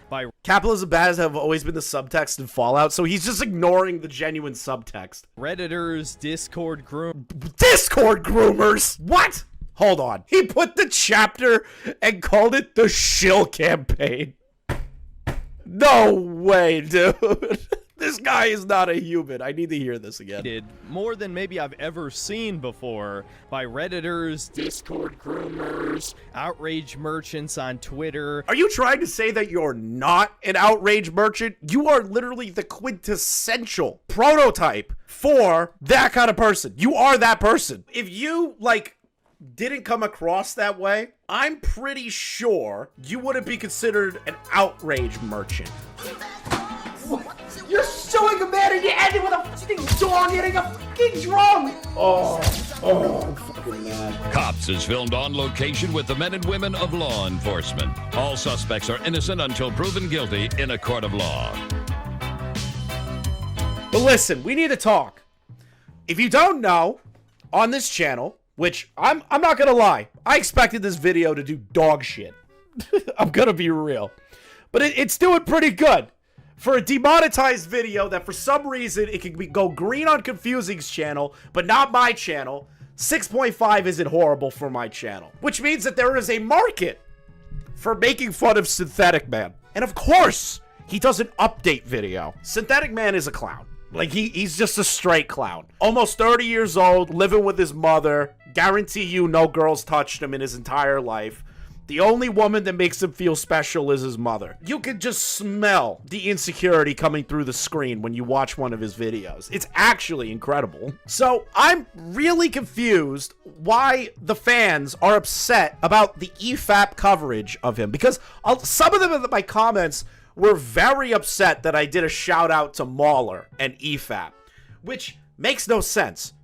by capitalism bad have always been the subtext in Fallout, so he's just ignoring the genuine subtext. Redditors, Discord groomers? What? Hold on. He put the chapter and called it the Shill Campaign. No way, dude. This guy is not a human. I need to hear this again. More than maybe I've ever seen before by Redditors, Discord groomers, Outrage merchants on Twitter. Are you trying to say that you're not an Outrage merchant? You are literally the quintessential prototype for that kind of person. You are that person. If you, like, didn't come across that way, I'm pretty sure you wouldn't be considered an Outrage merchant. You're suing a man and you end it with a fucking dog hitting a fucking drum! Oh, I'm fucking mad. Cops is filmed on location with the men and women of law enforcement. All suspects are innocent until proven guilty in a court of law. But listen, we need to talk. If you don't know, on this channel, which I'm not gonna lie, I expected this video to do dog shit. I'm gonna be real. But it's doing pretty good. For a demonetized video that for some reason it can go green on Confusing's channel, but not my channel, 6.5 isn't horrible for my channel. Which means that there is a market for making fun of Synthetic Man. And of course, he does an update video. Synthetic Man is a clown. Like, he's just a straight clown. Almost 30 years old, living with his mother. Guarantee you no girls touched him in his entire life. The only woman that makes him feel special is his mother. You can just smell the insecurity coming through the screen when you watch one of his videos. It's actually incredible. So I'm really confused why the fans are upset about the EFAP coverage of him, because some of them in my comments were very upset that I did a shout out to Mauler and EFAP, which makes no sense.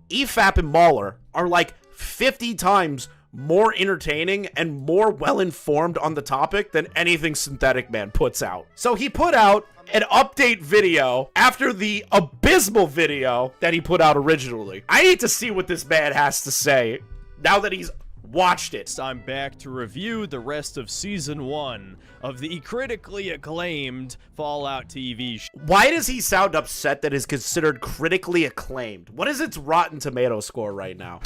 EFAP and Mauler are like 50 times more entertaining and more well-informed on the topic than anything Synthetic Man puts out. So he put out an update video after the abysmal video that he put out originally. I need to see what this man has to say now that he's watched it. I'm back to review the rest of Season 1 of the critically acclaimed Fallout TV show. Why does he sound upset that is considered critically acclaimed? What is its Rotten Tomato score right now?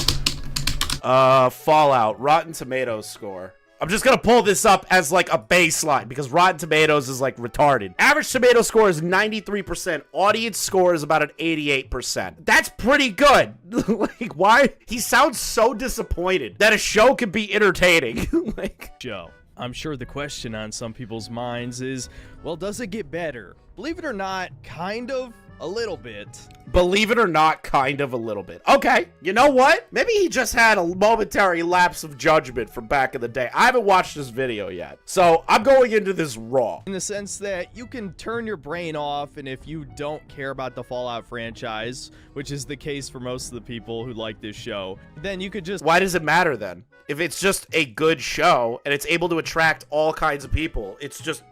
Fallout, Rotten Tomatoes score. I'm just gonna pull this up as like a baseline because Rotten Tomatoes is like retarded. Average tomato score is 93%. Audience score is about an 88%. That's pretty good. Like, why? He sounds so disappointed that a show could be entertaining. Like, Joe, I'm sure the question on some people's minds is, well, does it get better? Believe it or not, kind of. A little bit. Believe it or not, kind of a little bit. Okay, you know what? Maybe he just had a momentary lapse of judgment from back in the day. I haven't watched this video yet, so I'm going into this raw. In the sense that you can turn your brain off, and if you don't care about the Fallout franchise, which is the case for most of the people who like this show, then you could just... Why does it matter then? If it's just a good show, and it's able to attract all kinds of people, it's just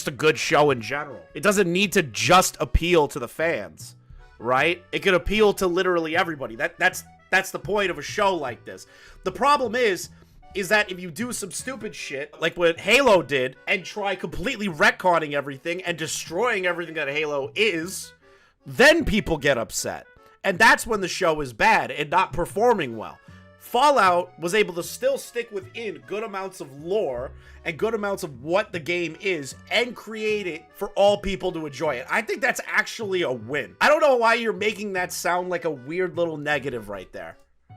a good show in general. It doesn't need to just appeal to the fans, right? It could appeal to literally everybody. That's the point of a show like this. The problem is that if you do some stupid shit, like what Halo did, and try completely retconning everything and destroying everything that Halo is, then people get upset. And that's when the show is bad and not performing well. Fallout was able to still stick within good amounts of lore and good amounts of what the game is and create it for all people to enjoy it. I think that's actually a win. I don't know why you're making that sound like a weird little negative right there.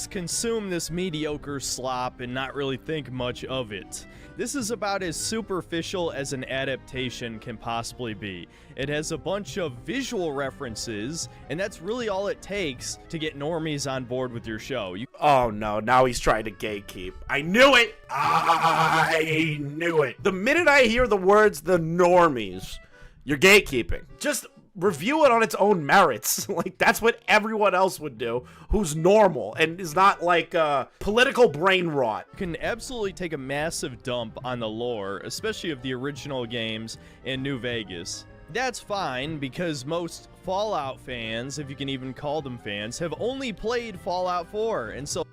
Consume this mediocre slop and not really think much of it. This is about as superficial as an adaptation can possibly be. It has a bunch of visual references, and that's really all it takes to get normies on board with your show. Oh no, now he's trying to gatekeep. I knew it! I knew it! The minute I hear the words the normies, you're gatekeeping. Just review it on its own merits. Like, that's what everyone else would do who's normal and is not like political brain rot. You can absolutely take a massive dump on the lore, especially of the original games in New Vegas. That's fine because most Fallout fans, if you can even call them fans, have only played Fallout 4, and so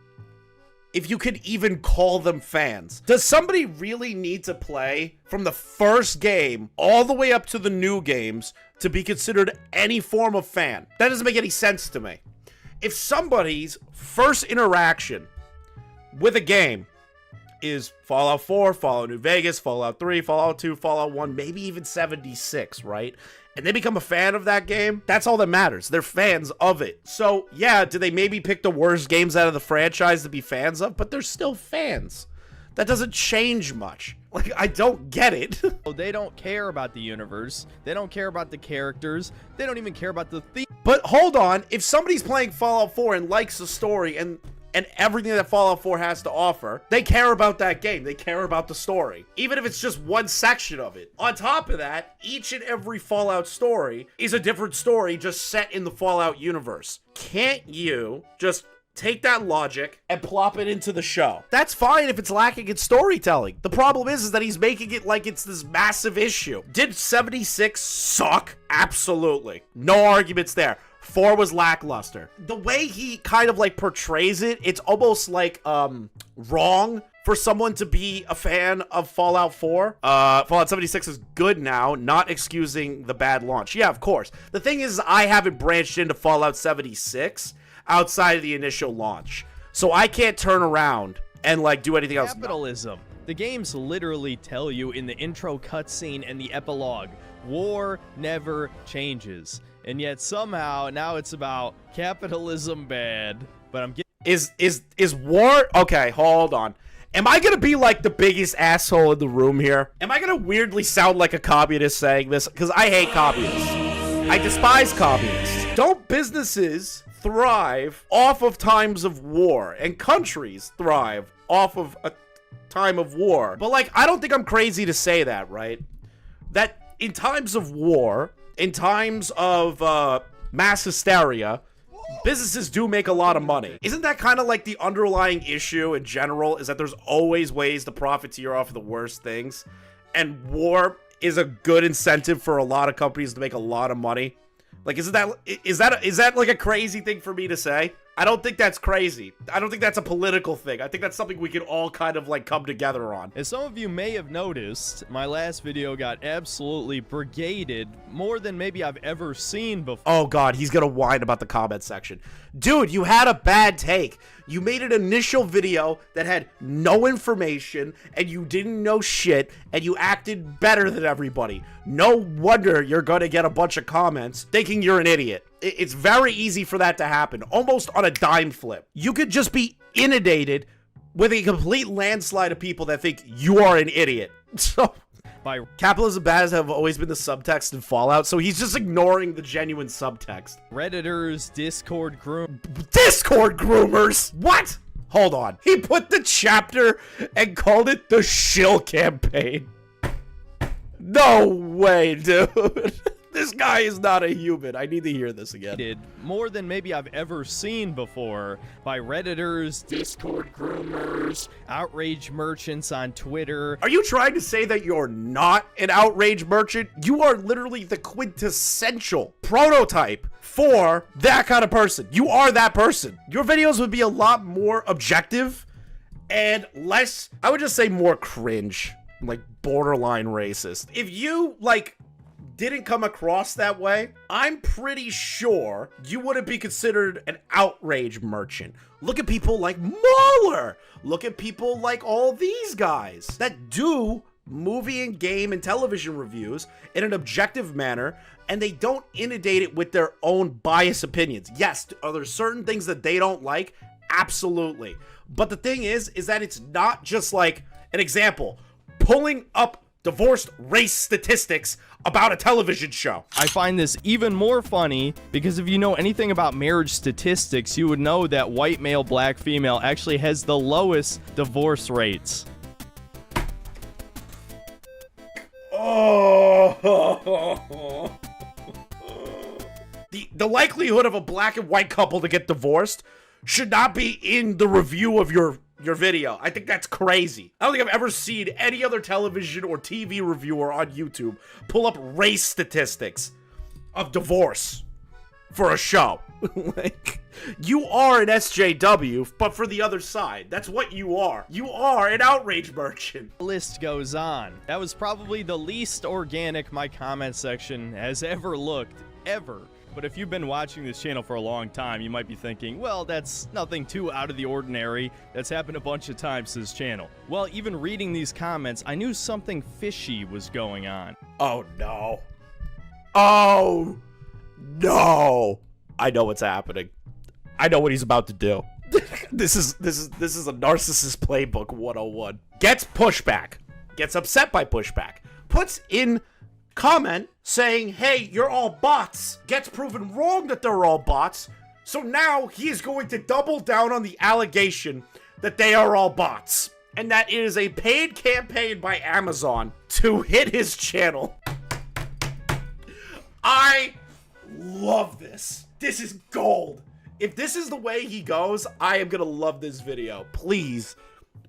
if you could even call them fans. Does somebody really need to play from the first game all the way up to the new games to be considered any form of fan? That doesn't make any sense to me. If somebody's first interaction with a game is Fallout 4, Fallout New Vegas, Fallout 3, Fallout 2, Fallout 1, maybe even 76, right? And they become a fan of that game, that's all that matters. They're fans of it. So, yeah, do they maybe pick the worst games out of the franchise to be fans of? But they're still fans. That doesn't change much. Like, I don't get it. They don't care about the universe. They don't care about the characters. They don't even care about the theme. But hold on, if somebody's playing Fallout 4 and likes the story and everything that Fallout 4 has to offer, they care about that game. They care about the story, even if it's just one section of it. On top of that, each and every Fallout story is a different story just set in the Fallout universe. Can't you just take that logic and plop it into the show? That's fine if it's lacking in storytelling. The problem is that he's making it like it's this massive issue. Did 76 suck? Absolutely. No arguments there. 4 was lackluster. The way he kind of like portrays it, it's almost like wrong for someone to be a fan of Fallout 4. Fallout 76 is good now, not excusing the bad launch. Yeah, of course. The thing is, I haven't branched into Fallout 76 outside of the initial launch, so I can't turn around and like do anything else. Capitalism. The games literally tell you in the intro cutscene and the epilogue, war never changes. And yet somehow now it's about capitalism bad. But I'm getting is war? Okay, hold on. Am I gonna be like the biggest asshole in the room here? Am I gonna weirdly sound like a communist saying this? Because I hate communists. I despise communists. Don't businesses thrive off of times of war, and countries thrive off of a time of war? But like, I don't think I'm crazy to say that, right? That in times of war, in times of mass hysteria, businesses do make a lot of money. Isn't that kind of like the underlying issue in general, is that there's always ways to profiteer off of the worst things? And war is a good incentive for a lot of companies to make a lot of money. Like, is that like a crazy thing for me to say? I don't think that's crazy. I don't think that's a political thing. I think that's something we can all kind of like come together on. As some of you may have noticed, my last video got absolutely brigaded more than maybe I've ever seen before. Oh god, he's gonna whine about the comment section. Dude, you had a bad take. You made an initial video that had no information, and you didn't know shit, and you acted better than everybody. No wonder you're gonna get a bunch of comments thinking you're an idiot. It's very easy for that to happen, almost on a dime flip. You could just be inundated with a complete landslide of people that think you are an idiot. So, capitalism bad have always been the subtext in Fallout, so he's just ignoring the genuine subtext. Redditors, Discord groomers? What? Hold on. He put the chapter and called it the Shill Campaign. No way, dude. This guy is not a human. I need to hear this again. More than maybe I've ever seen before by Redditors, Discord groomers, Outrage merchants on Twitter. Are you trying to say that you're not an Outrage merchant? You are literally the quintessential prototype for that kind of person. You are that person. Your videos would be a lot more objective and less, I would just say more cringe, like borderline racist. If you like didn't come across that way, I'm pretty sure you wouldn't be considered an Outrage merchant. Look at people like Mauler. Look at people like all these guys that do movie and game and television reviews in an objective manner, and they don't inundate it with their own biased opinions. Yes, are there certain things that they don't like? Absolutely. But the thing is that it's not just like, an example, pulling up divorced race statistics about a television show. I find this even more funny because if you know anything about marriage statistics, you would know that white male, black female actually has the lowest divorce rates. Oh. The likelihood of a black and white couple to get divorced should not be in the review of your video. I think that's crazy. I don't think I've ever seen any other television or TV reviewer on YouTube pull up race statistics of divorce. for a show. Like, you are an SJW, but for the other side. That's what you are. You are an outrage merchant. The list goes on. That was probably the least organic my comment section has ever looked, ever. But if you've been watching this channel for a long time, you might be thinking, well, that's nothing too out of the ordinary. That's happened a bunch of times to this channel. Well, even reading these comments, I knew something fishy was going on. Oh, no. Oh, no. I know what's happening. I know what he's about to do. This is a narcissist playbook 101. Gets pushback. Gets upset by pushback. Puts in comment saying, hey, you're all bots. Gets proven wrong that they're all bots. So now he is going to double down on the allegation that they are all bots. And that it is a paid campaign by Amazon to hit his channel. I love this. This is gold. If this is the way he goes, I am gonna love this video. Please,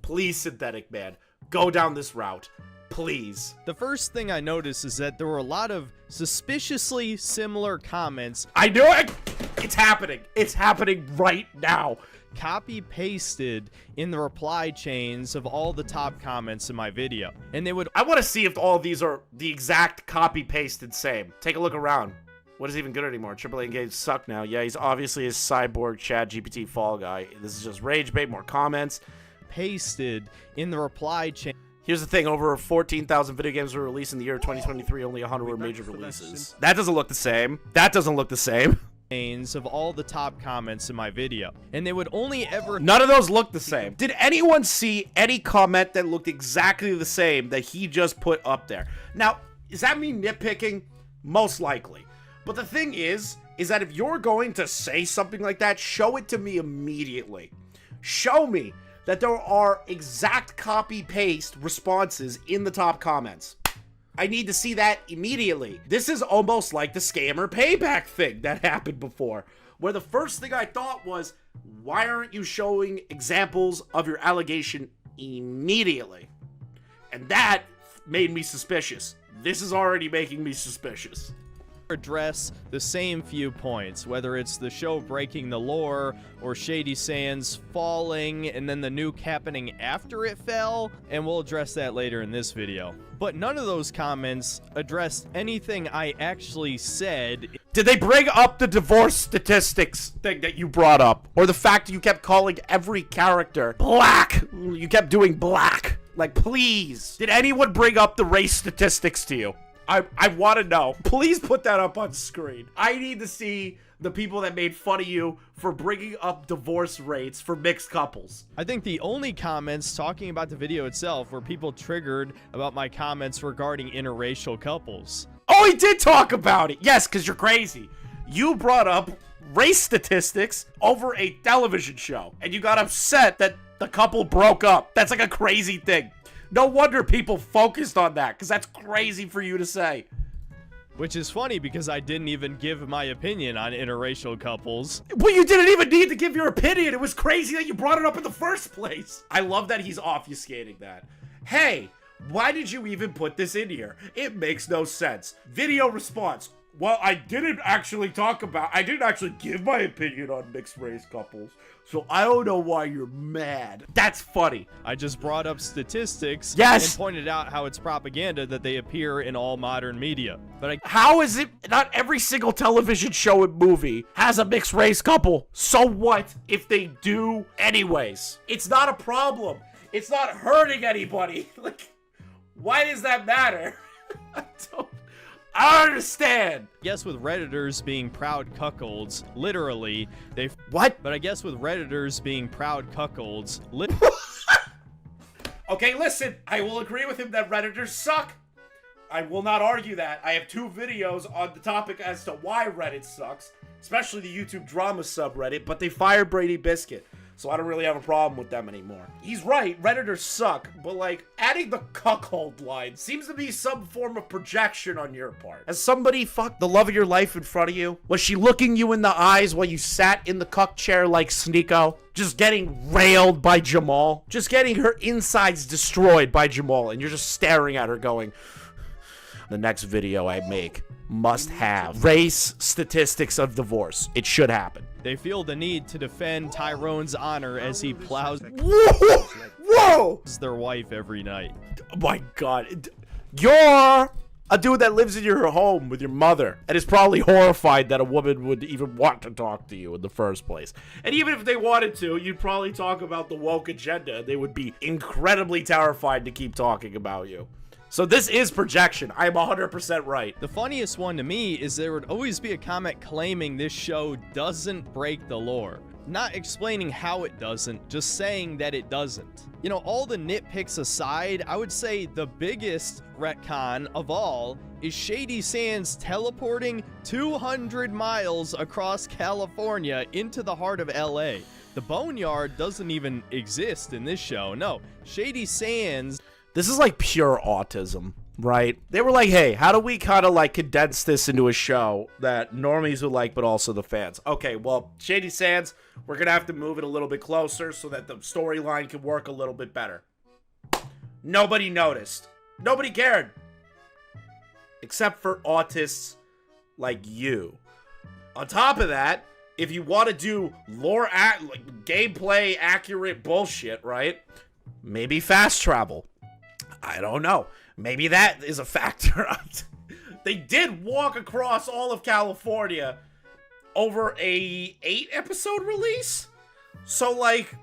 please, Synthetic Man, go down this route. Please. The first thing I noticed is that there were a lot of suspiciously similar comments. I knew it! It's happening. It's happening right now. Copy-pasted in the reply chains of all the top comments in my video. And they would... I want to see if all of these are the exact copy-pasted same. Take a look around. What is even good anymore? AAA games suck now. Yeah, he's obviously a cyborg Chad GPT fall guy. This is just rage bait, more comments. Pasted in the reply chain. Here's the thing, over 14,000 video games were released in the year 2023, only 100 were major releases. That doesn't look the same. That doesn't look the same. Of all the top comments in my video. And they would only ever... None of those look the same. Did anyone see any comment that looked exactly the same that he just put up there? Now, is that me nitpicking? Most likely. But the thing is that if you're going to say something like that, show it to me immediately. Show me that there are exact copy-paste responses in the top comments. I need to see that immediately. This is almost like the scammer payback thing that happened before, where the first thing I thought was, why aren't you showing examples of your allegation immediately? And that made me suspicious. This is already making me suspicious. Address the same few points, whether it's the show breaking the lore or Shady Sands falling and then the nuke happening after it fell, and we'll address that later in this video. But none of those comments addressed anything I actually said. Did they bring up the divorce statistics thing that you brought up? Or the fact that you kept calling every character black? You kept doing black. Like, please. Did anyone bring up the race statistics to you? I want to know. Please put that up on screen. I need to see the people that made fun of you for bringing up divorce rates for mixed couples. I think the only comments talking about the video itself were people triggered about my comments regarding interracial couples. Oh, he did talk about it. Yes, because you're crazy. You brought up race statistics over a television show, and you got upset that the couple broke up. That's like a crazy thing. No wonder people focused on that, because that's crazy for you to say. Which is funny, because I didn't even give my opinion on interracial couples. Well, you didn't even need to give your opinion. It was crazy that you brought it up in the first place. I love that he's obfuscating that. Hey, why did you even put this in here? It makes no sense. Video response. Well, I didn't actually give my opinion on mixed race couples, so I don't know why you're mad. That's funny. I just brought up statistics and pointed out how it's propaganda that they appear in all modern media. But how is it not every single television show and movie has a mixed race couple? So what if they do anyways? It's not a problem. It's not hurting anybody. Like, why does that matter? I don't understand. I guess with Redditors being proud cuckolds, literally, they... What? But I guess with Redditors being proud cuckolds, Okay, listen, I will agree with him that Redditors suck. I will not argue that. I have 2 videos on the topic as to why Reddit sucks, especially the YouTube drama subreddit, but they fired Brady Biscuit, so I don't really have a problem with them anymore. He's right, Redditors suck, but like, adding the cuckold line seems to be some form of projection on your part. Has somebody fucked the love of your life in front of you? Was she looking you in the eyes while you sat in the cuck chair like Sneeko? Just getting railed by Jamal? Just getting her insides destroyed by Jamal, and you're just staring at her going, the next video I make, must have. Race statistics of divorce. It should happen. They feel the need to defend Tyrone's honor as he plows Whoa! their wife every night. Oh my god. You're a dude that lives in your home with your mother and is probably horrified that a woman would even want to talk to you in the first place. And even if they wanted to, you'd probably talk about the woke agenda. They would be incredibly terrified to keep talking about you. So this is projection. I'm 100% right. The funniest one to me is there would always be a comment claiming this show doesn't break the lore. Not explaining how it doesn't, just saying that it doesn't. You know, all the nitpicks aside, I would say the biggest retcon of all is Shady Sands teleporting 200 miles across California into the heart of LA. The Boneyard doesn't even exist in this show. No, Shady Sands... This is like pure autism, right? They were like, hey, how do we kind of like condense this into a show that normies would like, but also the fans? Okay, well, Shady Sands, we're going to have to move it a little bit closer so that the storyline can work a little bit better. Nobody noticed. Nobody cared. Except for autists like you. On top of that, if you want to do like gameplay accurate bullshit, right? Maybe fast travel. I don't know. Maybe that is a factor. They did walk across all of California over a 8-episode release. So like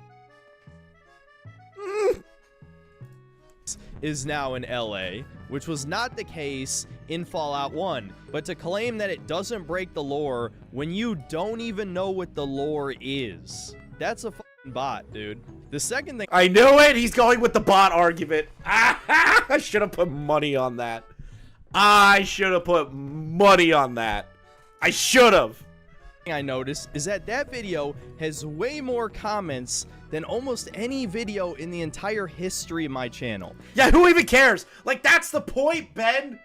is now in LA, which was not the case in Fallout 1. But to claim that it doesn't break the lore when you don't even know what the lore is, that's a fucking bot, dude. The second thing... I knew it! He's going with the bot argument. I should have put money on that. I should have put money on that. I should have. I noticed is that video has way more comments than almost any video in the entire history of my channel. Yeah, who even cares? Like, that's the point, Ben.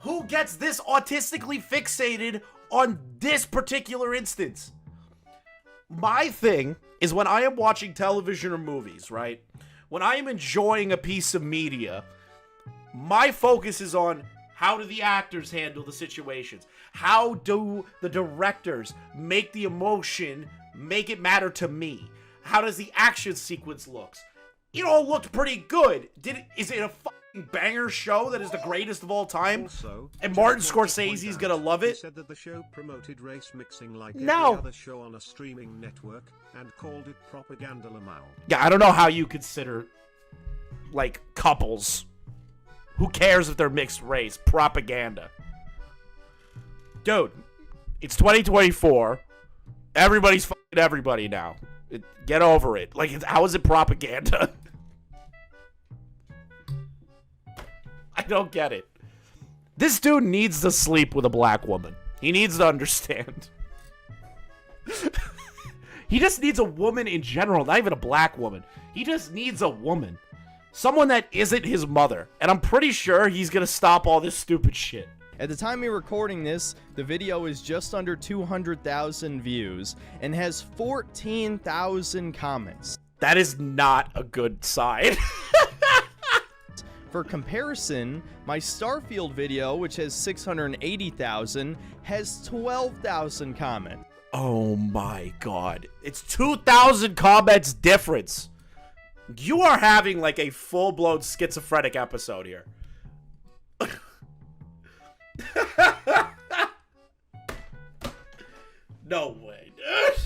Who gets this autistically fixated on this particular instance? My thing is when I am watching television or movies, right? When I am enjoying a piece of media, my focus is on how do the actors handle the situations? How do the directors make the emotion, make it matter to me? How does the action sequence look? It all looked pretty good. Is it a fucking banger show that is the greatest of all time? Also, and Martin Scorsese's gonna love it? He said that the show promoted race mixing like No. every other show on a streaming network and called it propaganda lamau. Yeah, I don't know how you consider, like, couples. Who cares if they're mixed race? Propaganda. Dude, it's 2024. Everybody's fucking everybody now. Get over it. Like, how is it propaganda? I don't get it. This dude needs to sleep with a black woman. He needs to understand. He just needs a woman in general, not even a black woman. He just needs a woman. Someone that isn't his mother. And I'm pretty sure he's gonna stop all this stupid shit. At the time of recording this, the video is just under 200,000 views and has 14,000 comments. That is not a good sign. For comparison, my Starfield video, which has 680,000, has 12,000 comments. Oh my god. It's 2,000 comments difference. You are having like a full-blown schizophrenic episode here. No way, dude.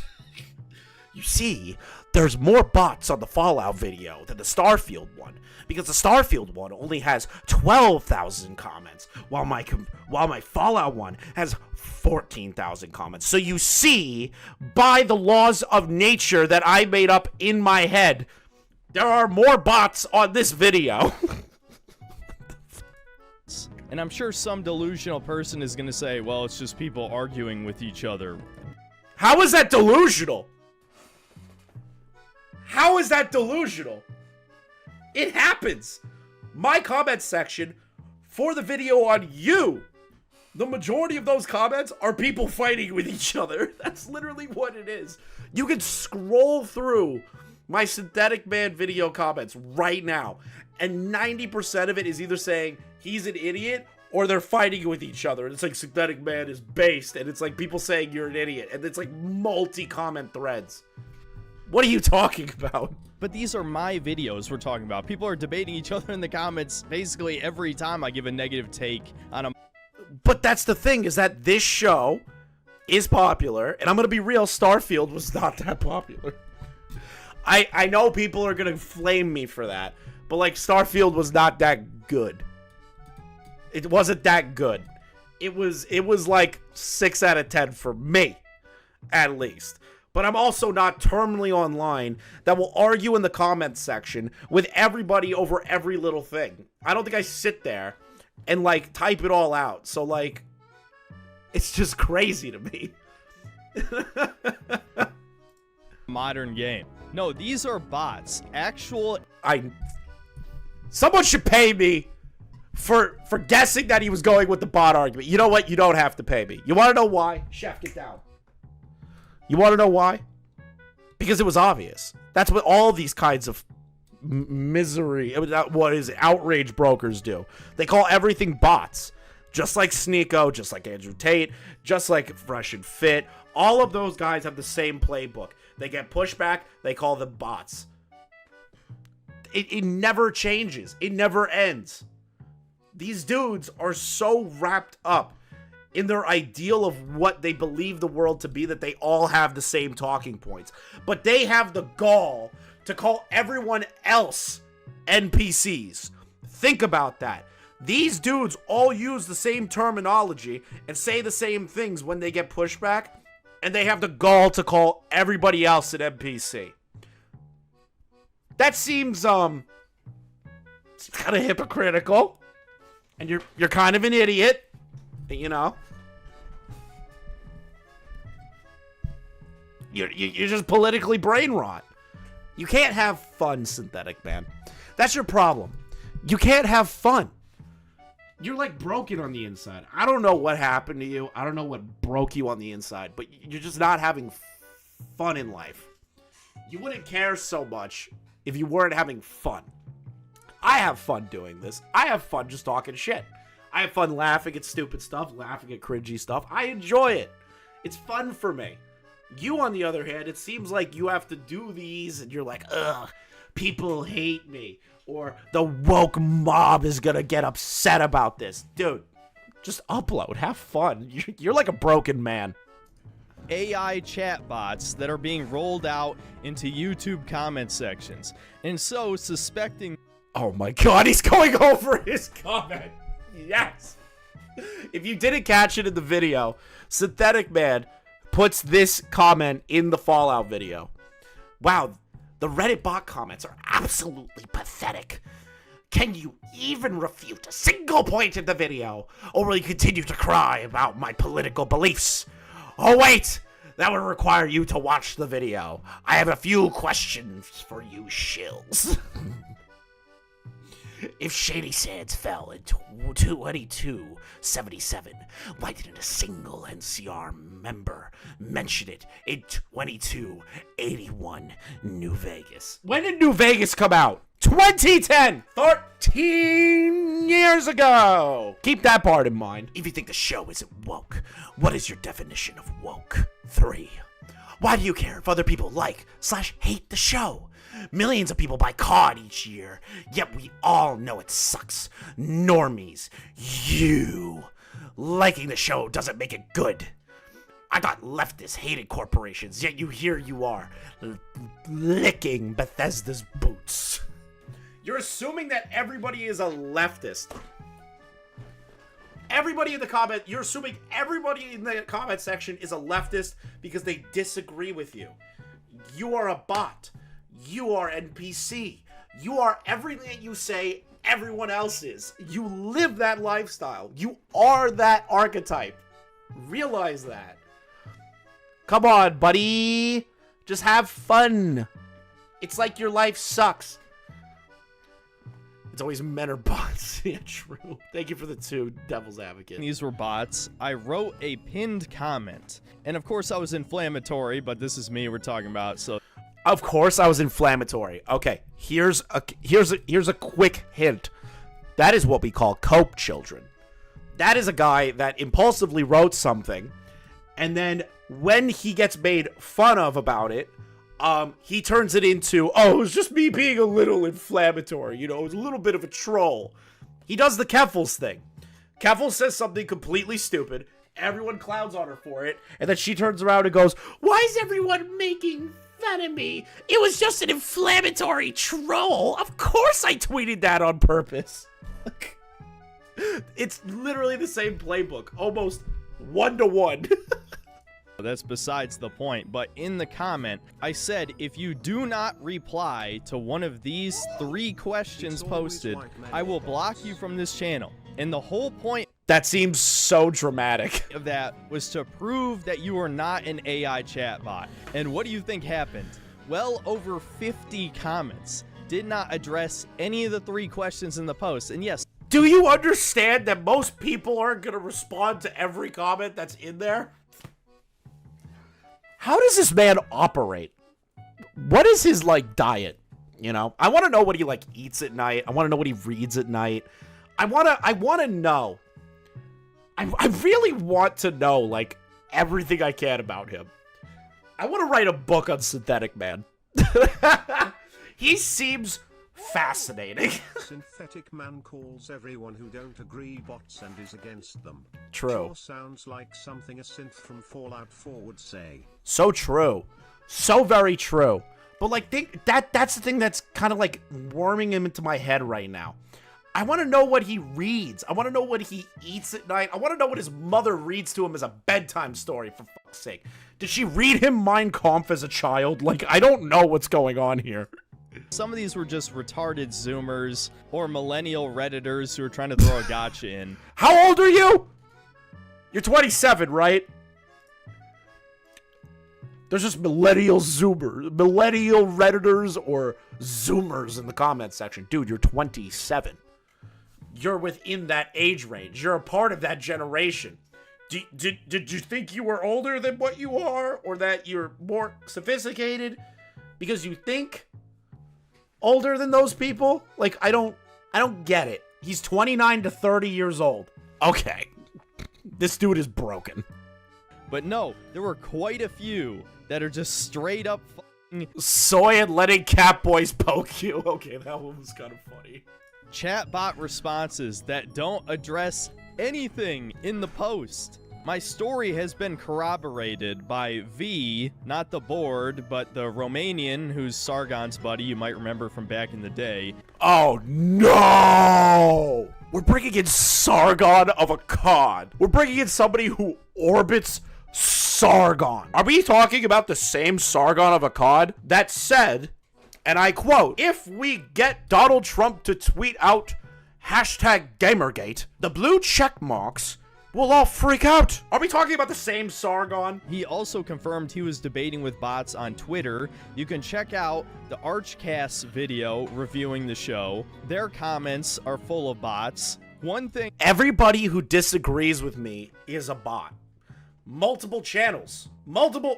You see, there's more bots on the Fallout video than the Starfield one, because the Starfield one only has 12,000 comments, while my Fallout one has 14,000 comments. So you see, by the laws of nature that I made up in my head, there are more bots on this video. And I'm sure some delusional person is gonna say, well, it's just people arguing with each other. How is that delusional? How is that delusional? It happens. My comment section for the video on you, the majority of those comments are people fighting with each other. That's literally what it is. You can scroll through my Synthetic Man video comments right now, and 90% of it is either saying he's an idiot Or they're fighting with each other, and it's like Synthetic Man is based, and it's like people saying you're an idiot, and it's like multi-comment threads. What are you talking about? But these are my videos we're talking about. People are debating each other in the comments basically every time I give a negative take on a... But that's the thing, is that this show is popular, and I'm gonna be real, Starfield was not that popular. I know people are gonna flame me for that, but like Starfield was not that good. It wasn't that good. It was like 6 out of 10 for me, at least. But I'm also not terminally online that will argue in the comments section with everybody over every little thing. I don't think I sit there and like type it all out. So like, it's just crazy to me. modern game. No, these are bots. Someone should pay me for guessing that he was going with the bot argument. You know what? You don't have to pay me. You want to know why? Chef, get down. You want to know why? Because it was obvious. That's what all these kinds of misery, what is it, outrage brokers do. They call everything bots. Just like Sneeko, just like Andrew Tate, just like Fresh and Fit. All of those guys have the same playbook. They get pushback, they call them bots. It never changes. It never ends. These dudes are so wrapped up in their ideal of what they believe the world to be that they all have the same talking points. But they have the gall to call everyone else NPCs. Think about that. These dudes all use the same terminology and say the same things when they get pushback, and they have the gall to call everybody else an NPC. That seems it's kind of hypocritical. And you're kind of an idiot, you know. You're just politically brain rot. You can't have fun, Synthetic Man. That's your problem. You can't have fun. You're like broken on the inside. I don't know what happened to you. I don't know what broke you on the inside, but you're just not having fun in life. You wouldn't care so much if you weren't having fun. I have fun doing this. I have fun just talking shit. I have fun laughing at stupid stuff, laughing at cringy stuff. I enjoy it. It's fun for me. You, on the other hand, it seems like you have to do these and you're like, ugh, people hate me. Or the woke mob is gonna get upset about this. Dude, just upload. Have fun. You're like a broken man. AI chatbots that are being rolled out into YouTube comment sections. And so, suspecting... Oh my god, he's going over his comment. Yes. If you didn't catch it in the video, Synthetic Man puts this comment in the Fallout video. Wow, the Reddit bot comments are absolutely pathetic. Can you even refute a single point in the video, or will you continue to cry about my political beliefs? Oh wait, that would require you to watch the video. I have a few questions for you shills. If Shady Sands fell in 2277, why didn't a single NCR member mention it in 2281 New Vegas? When did New Vegas come out? 2010! 13 years ago! Keep that part in mind. If you think the show isn't woke, what is your definition of woke? 3. Why do you care if other people like/hate the show? Millions of people buy COD each year, yet we all know it sucks. Normies, you. Liking the show doesn't make it good. I thought leftists hated corporations, yet here you are, licking Bethesda's boots. You're assuming that everybody is a leftist. You're assuming everybody in the comment section is a leftist because they disagree with you. You are a bot. You are NPC. You are everything that you say everyone else is. You live that lifestyle. You are that archetype. Realize that. Come on, buddy. Just have fun. It's like your life sucks. It's always men or bots. Yeah, true. Thank you for the 2, Devil's Advocate. These were bots. I wrote a pinned comment. And of course I was inflammatory, but this is me we're talking about, so... Of course I was inflammatory. Okay, here's a quick hint. That is what we call cope children. That is a guy that impulsively wrote something, and then when he gets made fun of about it, he turns it into, oh, it was just me being a little inflammatory, you know, it was a little bit of a troll. He does the Keffels thing. Keffels says something completely stupid, everyone clowns on her for it, and then she turns around and goes, why is everyone making fun of me? It was just an inflammatory troll. Of course I tweeted that on purpose. It's literally the same playbook, almost 1-to-1. That's besides the point, but in the comment, I said if you do not reply to one of these 3 questions posted, I will block you from this channel. And the whole point That seems so dramatic. of that was to prove that you are not an AI chatbot. And what do you think happened? Well over 50 comments did not address any of the 3 questions in the post. And yes, Do you understand that most people aren't going to respond to every comment that's in there? How does this man operate? What is his, like, diet? You know? I want to know what he, like, eats at night. I want to know what he reads at night. I want to know. I really want to know, like, everything I can about him. I want to write a book on Synthetic Man. He seems fascinating. Synthetic Man calls everyone who don't agree bots and is against them. True. Sure sounds like something a synth from Fallout 4 would say. So true. So very true. But like that's the thing that's kind of like worming him into my head right now. I want to know what he reads. I want to know what he eats at night. I want to know what his mother reads to him as a bedtime story, for fuck's sake. Did she read him Mein Kampf as a child? Like, I don't know what's going on here. some of these were just retarded Zoomers or millennial Redditors who were trying to throw a gotcha in. How old are you? You're 27, right? There's just millennial Redditors or Zoomers in the comments section. Dude, you're 27. You're within that age range. You're a part of that generation. Did you think you were older than what you are? Or that you're more sophisticated? Because you think older than those people? Like, I don't get it. He's 29 to 30 years old. Okay. This dude is broken. But no, there were quite a few that are just straight up soy and letting cat boys poke you. Okay, that one was kind of funny. chatbot responses that don't address anything in the post. My story has been corroborated by V, not the board, but the Romanian who's Sargon's buddy, you might remember from back in the day. Oh no! We're bringing in Sargon of Akkad. We're bringing in somebody who orbits Sargon. Are we talking about the same Sargon of Akkad that said, and I quote, "If we get Donald Trump to tweet out #Gamergate, the blue check marks will all freak out"? Are we talking about the same Sargon? He also confirmed he was debating with bots on Twitter. You can check out the Archcast video reviewing the show. Their comments are full of bots. One thing... Everybody who disagrees with me is a bot. Multiple channels.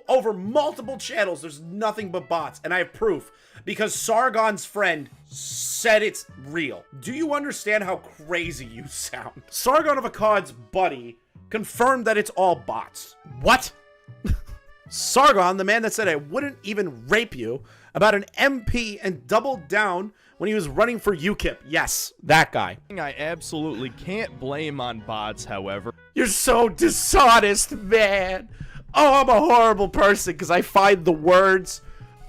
Over multiple channels, there's nothing but bots. And I have proof. Because Sargon's friend said it's real. Do you understand how crazy you sound? Sargon of Akkad's buddy confirmed that it's all bots. What? Sargon, the man that said I wouldn't even rape you, about an MP and doubled down when he was running for UKIP. Yes, that guy. I absolutely can't blame on bots, however. You're so dishonest, man. Oh, I'm a horrible person because I find the words...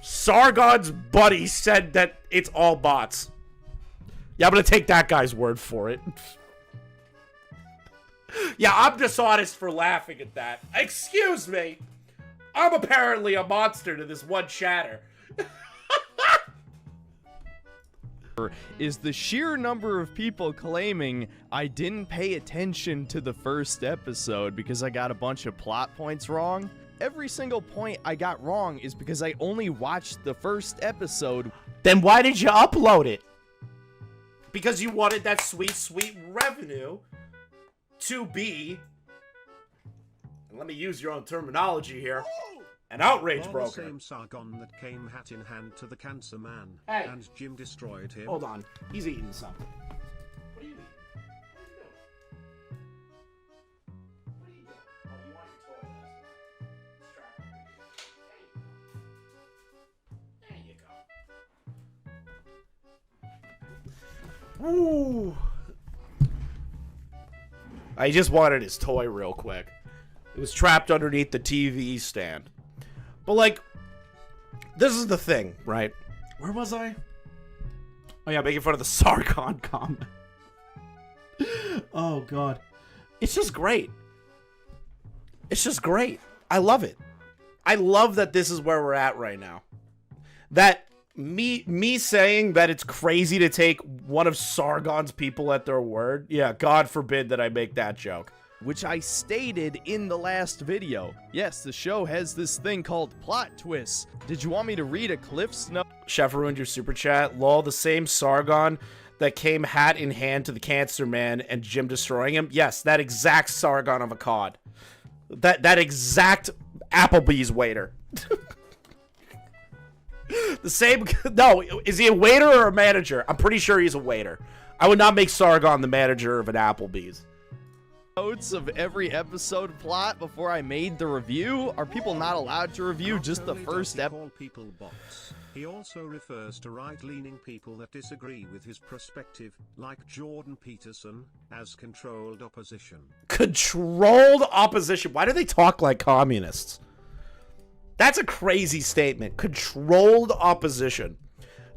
Sargon's buddy said that it's all bots. Yeah, I'm gonna take that guy's word for it. Yeah, I'm dishonest for laughing at that. Excuse me. I'm apparently a monster to this one chatter. Is the sheer number of people claiming I didn't pay attention to the first episode because I got a bunch of plot points wrong. Every single point I got wrong is because I only watched the first episode. Then why did you upload it? Because you wanted that sweet, sweet revenue to be, and let me use your own terminology here, an outrage broker. The same Sargon that came hat in hand to the Cancer Man, hey, and Jim destroyed him. Hold on, he's eating something. What are you eating? Ooh. I just wanted his toy real quick. It was trapped underneath the TV stand. But, like, this is the thing, right? Where was I? Oh, yeah, making fun of the Sargon comment. Oh, God. It's just great. It's just great. I love it. I love that this is where we're at right now. That me saying that it's crazy to take one of Sargon's people at their word. Yeah, God forbid that I make that joke. Which I stated in the last video. Yes, the show has this thing called plot twists. Did you want me to read a Cliff's note? Chef ruined your super chat. Lol, the same Sargon that came hat in hand to the Cancer Man and Jim destroying him. Yes, that exact Sargon of Akkad. That exact Applebee's waiter. The same. No, is he a waiter or a manager? I'm pretty sure he's a waiter. I would not make Sargon the manager of an Applebee's. Notes of every episode plot before I made the review? Are people not allowed to review just the first episode? People bots. He also refers to right-leaning people that disagree with his perspective, like Jordan Peterson, as controlled opposition. Controlled opposition? Why do they talk like communists? That's a crazy statement. Controlled opposition.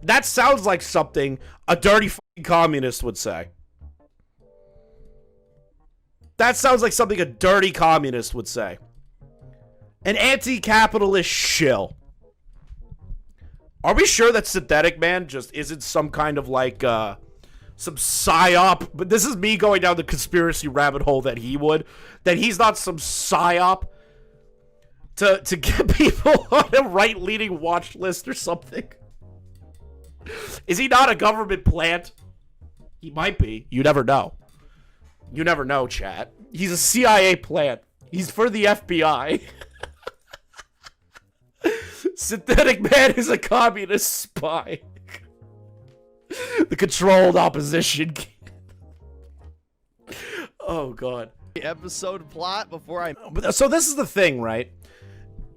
That sounds like something a dirty fucking communist would say. That sounds like something a dirty communist would say. An anti-capitalist shill. Are we sure that Synthetic Man just isn't some kind of like, some psyop? But this is me going down the conspiracy rabbit hole that he would. That he's not some psyop to get people on a right-leaning watch list or something. Is he not a government plant? He might be. You never know. You never know, chat. He's a CIA plant. He's for the FBI. Synthetic Man is a communist spy. The controlled opposition. Oh, God. Episode plot before I... So this is the thing, right?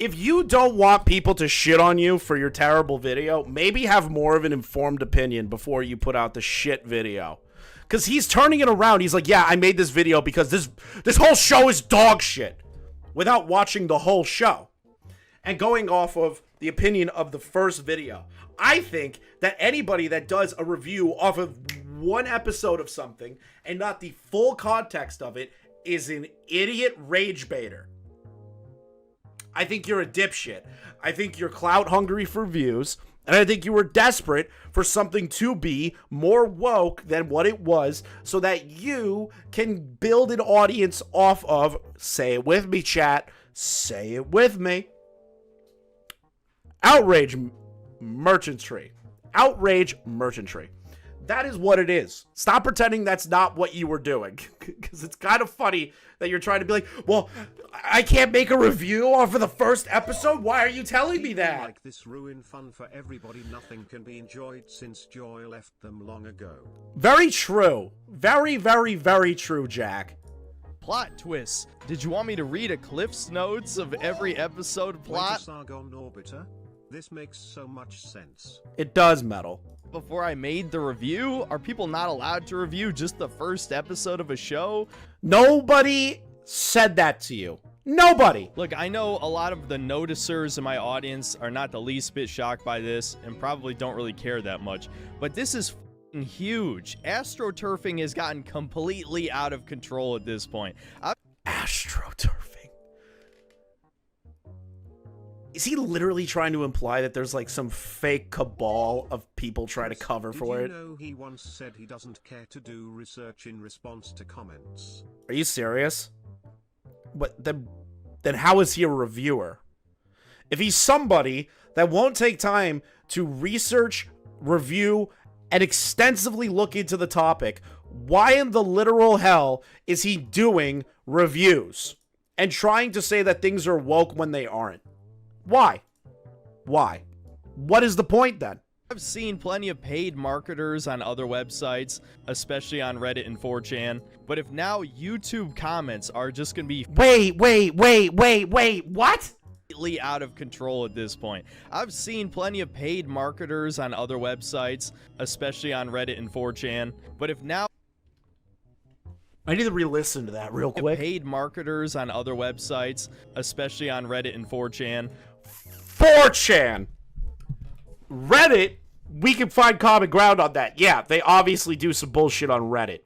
If you don't want people to shit on you for your terrible video, maybe have more of an informed opinion before you put out the shit video. Because he's turning it around. He's like, yeah, I made this video because this whole show is dog shit. Without watching the whole show. And going off of the opinion of the first video. I think that anybody that does a review off of one episode of something and not the full context of it is an idiot rage baiter. I think you're a dipshit. I think you're clout hungry for views. And I think you were desperate for something to be more woke than what it was so that you can build an audience off of, say it with me, chat, say it with me, outrage merchantry. Outrage merchantry. That is what it is. Stop pretending that's not what you were doing. Because it's kind of funny that you're trying to be like, well, I can't make a review off of the first episode? Why are you telling me that? Like this ruin fun for everybody. Nothing can be enjoyed since joy left them long ago. Very true. Very, very, very true, Jack. Plot twists. Did you want me to read a Cliff's Notes of every episode plot? Sargon Orbiter? This makes so much sense. It does, Metal. Before I made the review? Are people not allowed to review just the first episode of a show? Nobody said that to you. Nobody. Look, I know a lot of the noticers in my audience are not the least bit shocked by this and probably don't really care that much, but this is f***ing huge. Astroturfing has gotten completely out of control at this point. Astroturfing. Is he literally trying to imply that there's like some fake cabal of people trying to cover for it? Did you know he once said he doesn't care to do research in response to comments? Are you serious? But then how is he a reviewer? If he's somebody that won't take time to research, review, and extensively look into the topic, why in the literal hell is he doing reviews and trying to say that things are woke when they aren't? Why? Why? What is the point then? I've seen plenty of paid marketers on other websites, especially on Reddit and 4chan, but if now YouTube comments are just gonna be Wait, what? out of control at this point. I've seen plenty of paid marketers on other websites, especially on Reddit and 4chan, but if now I need to re-listen to that real quick. paid marketers on other websites, especially on Reddit and 4chan. 4chan! Reddit, we can find common ground on that. Yeah, they obviously do some bullshit on Reddit.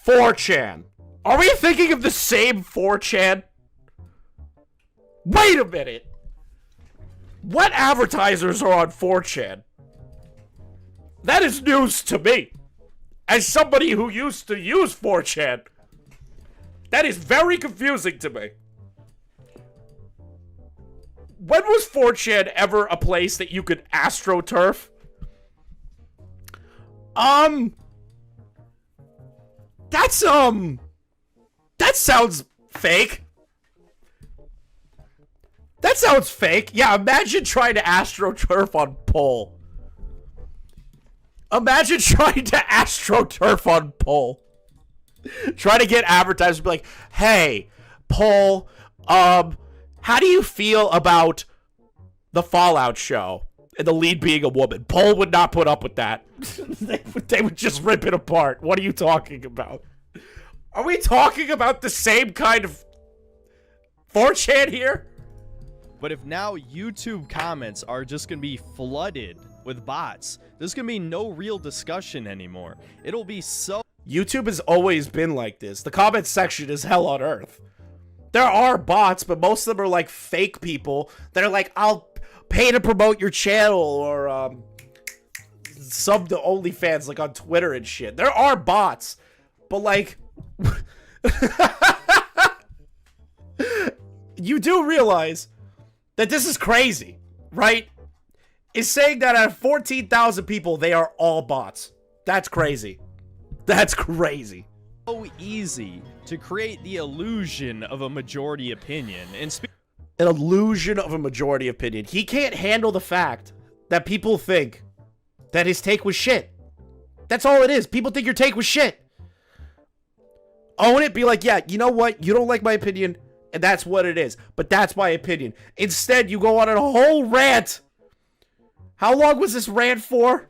4chan. Are we thinking of the same 4chan? Wait a minute. What advertisers are on 4chan? That is news to me. As somebody who used to use 4chan, that is very confusing to me. When was 4chan ever a place that you could astroturf? That sounds fake. That sounds fake. Yeah, imagine trying to astroturf on Pole. Imagine trying to astroturf on Pole. Try to get advertisers to be like, hey, Pole, how do you feel about the Fallout show? And the lead being a woman. Pole would not put up with that. They would just rip it apart. What are you talking about? Are we talking about the same kind of 4chan here? But if now YouTube comments are just going to be flooded with bots, there's going to be no real discussion anymore. It'll be so... YouTube has always been like this. The comment section is hell on earth. There are bots, but most of them are like fake people that are like, I'll pay to promote your channel, or sub to OnlyFans like on Twitter and shit. There are bots, but like... you do realize that this is crazy, right? Is saying that out of 14,000 people, they are all bots. That's crazy. That's crazy. So easy to create the illusion of a majority opinion. And an illusion of a majority opinion. He can't handle the fact that people think that his take was shit. That's all it is. People think your take was shit. Own it. Be like, yeah, you know what? You don't like my opinion, and that's what it is. But that's my opinion. Instead, you go on a whole rant. How long was this rant for?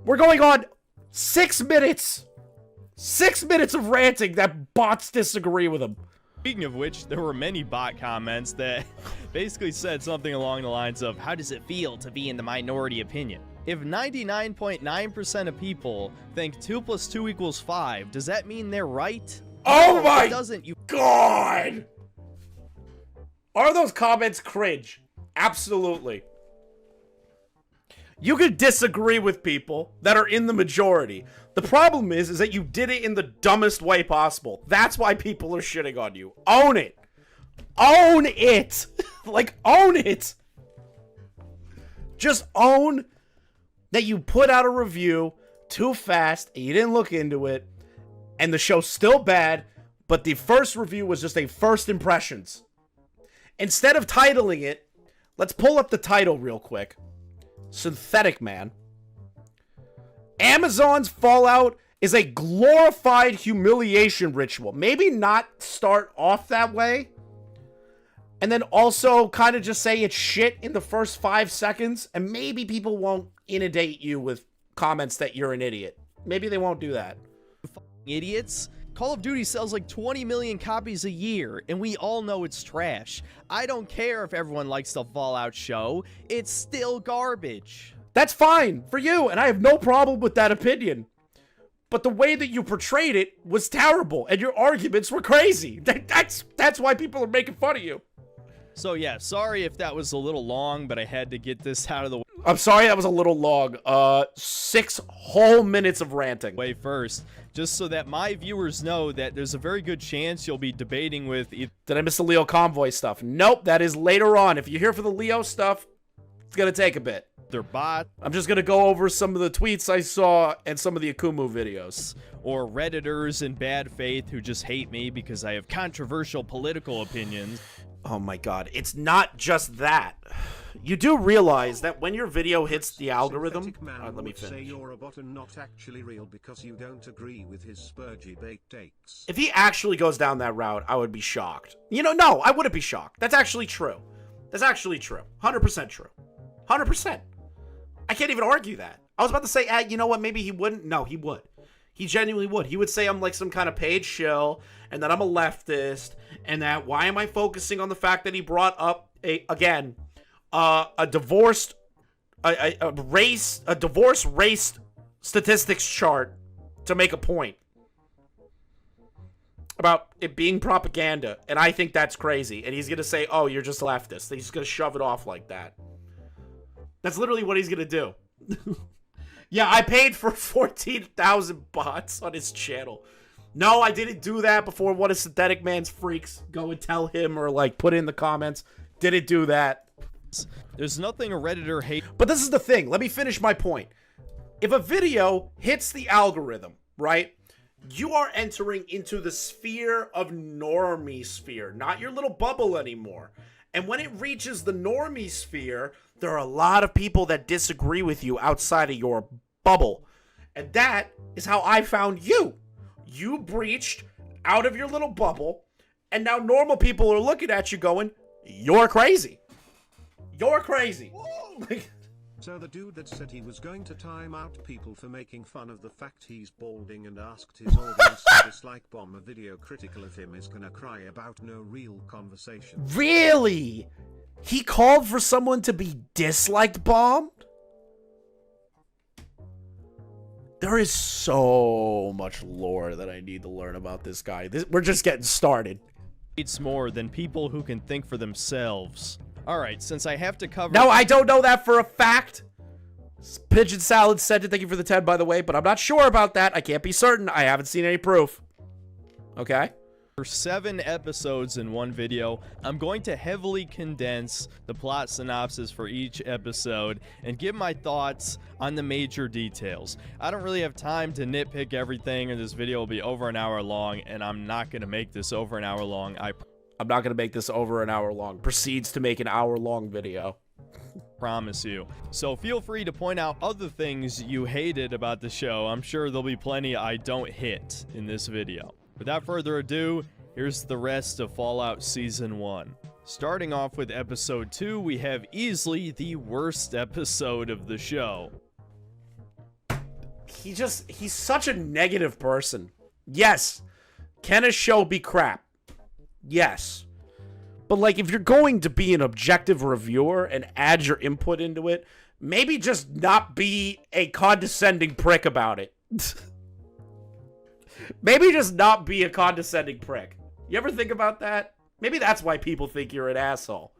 We're going on 6 minutes. 6 minutes of ranting that bots disagree with him. Speaking of which, there were many bot comments that basically said something along the lines of, how does it feel to be in the minority opinion? If 99.9% of people think 2 + 2 = 5, does that mean they're right? Oh No, my it doesn't, you God! Are those comments cringe? Absolutely. You could disagree with people that are in the majority. The problem is that you did it in the dumbest way possible. That's why people are shitting on you. Own it. Own it. Like, own it. Just own that you put out a review too fast and you didn't look into it, and the show's still bad, but the first review was just a first impressions. Instead of titling it, let's pull up the title real quick. Synthetic Man. Amazon's Fallout is a glorified humiliation ritual. Maybe not start off that way, and then also kind of just say it's shit in the first 5 seconds, and maybe people won't inundate you with comments that you're an idiot. Maybe they won't do that. idiots. Call of Duty sells like 20 million copies a year, and we all know it's trash. I don't care if everyone likes the Fallout show. It's still garbage. That's fine for you, and I have no problem with that opinion. But the way that you portrayed it was terrible, and your arguments were crazy. That's why people are making fun of you. So yeah, sorry if that was a little long, but I had to get this out of the I'm sorry that was a little long. 6 whole minutes of ranting. way first, just so that my viewers know that there's a very good chance you'll be debating with either Did I miss the Leo Convoy stuff? Nope, that is later on. If you're here for the Leo stuff, it's gonna take a bit. bot I'm just gonna go over some of the tweets I saw and some of the Akumu videos. or Redditors in bad faith who just hate me because I have controversial political opinions. Oh my god, it's not just that. You do realize that when your video hits the algorithm... let me finish. Say you're a bot and not actually real because you don't agree with his spurgy bait takes. If he actually goes down that route, I would be shocked. You know, no, I wouldn't be shocked. That's actually true. That's actually true. 100% true. 100%. I can't even argue that. I was about to say, you know what, maybe he wouldn't. No, he would. He genuinely would. He would say I'm like some kind of paid shill, and that I'm a leftist, and that why am I focusing on the fact that he brought up a divorce race statistics chart to make a point about it being propaganda, and I think that's crazy. And he's gonna say, "Oh, you're just a leftist." He's gonna shove it off like that. That's literally what he's gonna do. Yeah, I paid for 14,000 bots on his channel. No, I didn't do that before one of Synthetic Man's freaks go and tell him or like put it in the comments. Didn't do that. There's nothing a Redditor hates. But this is the thing. Let me finish my point. If a video hits the algorithm, right, you are entering into the sphere of normie sphere, not your little bubble anymore. And when it reaches the normie sphere, there are a lot of people that disagree with you outside of your bubble. And that is how I found you. You breached out of your little bubble, and now normal people are looking at you going, "You're crazy. You're crazy." So the dude that said he was going to time out people for making fun of the fact he's balding and asked his audience to dislike bomb a video critical of him is gonna cry about no real conversation. Really? He called for someone to be disliked bombed? There is so much lore that I need to learn about this guy. We're just getting started. Hates more than people who can think for themselves. Alright, since I have to cover... No, I don't know that for a fact. Pigeon Salad said it. Thank you for the 10, by the way, but I'm not sure about that. I can't be certain. I haven't seen any proof. Okay? For 7 episodes in one video, I'm going to heavily condense the plot synopsis for each episode and give my thoughts on the major details. I don't really have time to nitpick everything, and this video will be over an hour long, and I'm not going to make this over an hour long. I'm not going to make this over an hour long. Proceeds to make an hour-long video. Promise you. So feel free to point out other things you hated about the show. I'm sure there'll be plenty I don't hit in this video. Without further ado, here's the rest of Fallout Season 1. Starting off with Episode 2, we have easily the worst episode of the show. He's such a negative person. Yes, can a show be crap? Yes. But like, if you're going to be an objective reviewer and add your input into it, maybe just not be a condescending prick about it. Maybe just not be a condescending prick. You ever think about that? Maybe that's why people think you're an asshole.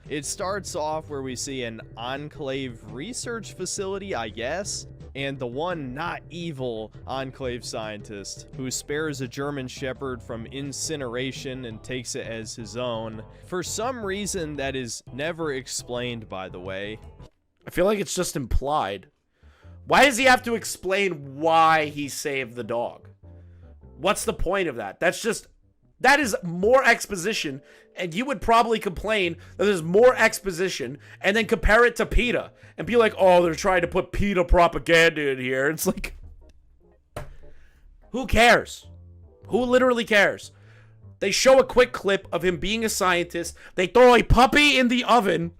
It starts off where we see an Enclave research facility, I guess, and the one not evil Enclave scientist who spares a German Shepherd from incineration and takes it as his own. For some reason that is never explained, by the way. I feel like it's just implied. Why does he have to explain why he saved the dog? What's the point of that? That is more exposition, and you would probably complain that there's more exposition, and then compare it to PETA, and be like, oh, they're trying to put PETA propaganda in here. It's like, who cares? Who literally cares? They show a quick clip of him being a scientist, they throw a puppy in the oven,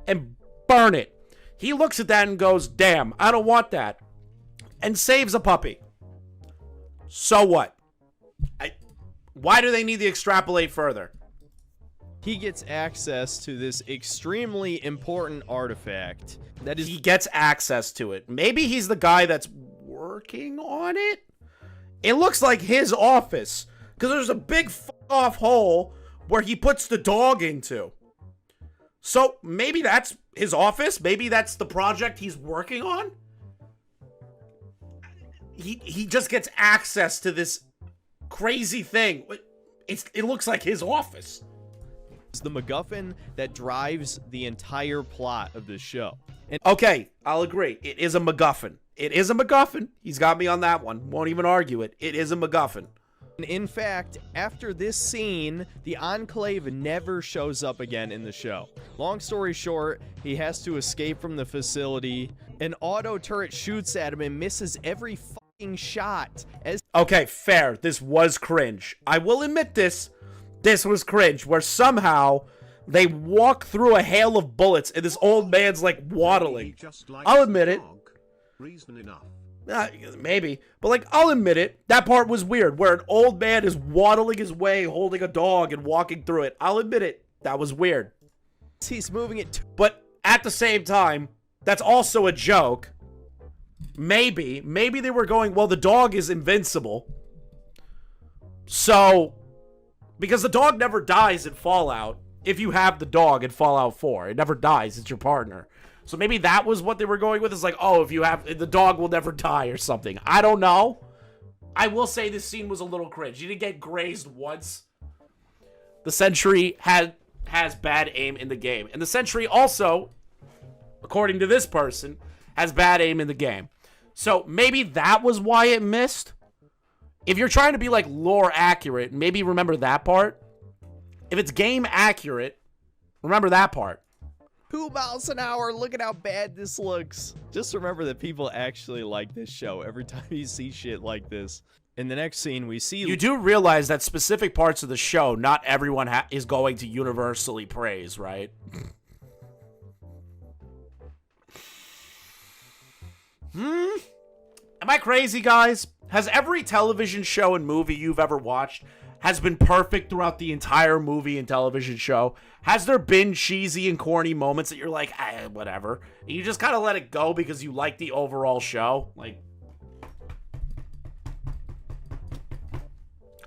and burn it. He looks at that and goes, damn, I don't want that, and saves a puppy. So what? Why do they need to extrapolate further? He gets access to this extremely important artifact that is... He gets access to it. Maybe he's the guy that's working on it? It looks like his office, because there's a big f***off hole where he puts the dog into. So maybe that's his office? Maybe that's the project he's working on? He just gets access to this crazy thing. It looks like his office. It's the MacGuffin that drives the entire plot of the show. And okay, I'll agree. It is a MacGuffin. It is a MacGuffin. He's got me on that one. Won't even argue it. It is a MacGuffin. In fact, after this scene, the Enclave never shows up again in the show. Long story short, he has to escape from the facility. An auto turret shoots at him and misses every fucking shot. Okay, fair. This was cringe. I will admit this. This was cringe, where somehow they walk through a hail of bullets and this old man's like waddling. I'll admit it. Reason enough. Maybe, but like, I'll admit it. That part was weird, where an old man is waddling his way, holding a dog and walking through it. I'll admit it. That was weird. He's moving it. But at the same time, that's also a joke. Maybe they were going, well, the dog is invincible. So, because the dog never dies in Fallout, if you have the dog in Fallout 4, it never dies. It's your partner. So maybe that was what they were going with. It's like, oh, if you have, the dog will never die or something. I don't know. I will say this scene was a little cringe. You didn't get grazed once. The sentry has bad aim in the game. And the sentry also, according to this person, has bad aim in the game. So maybe that was why it missed. If you're trying to be like lore accurate, maybe remember that part. If it's game accurate, remember that part. 2 miles an hour, look at how bad this looks. Just remember that people actually like this show every time you see shit like this. In the next scene, we see... You do realize that specific parts of the show, not everyone is going to universally praise, right? Am I crazy, guys? Has every television show and movie you've ever watched has been perfect throughout the entire movie and television show? Has there been cheesy and corny moments that you're like, whatever, and you just kind of let it go because you like the overall show? Like,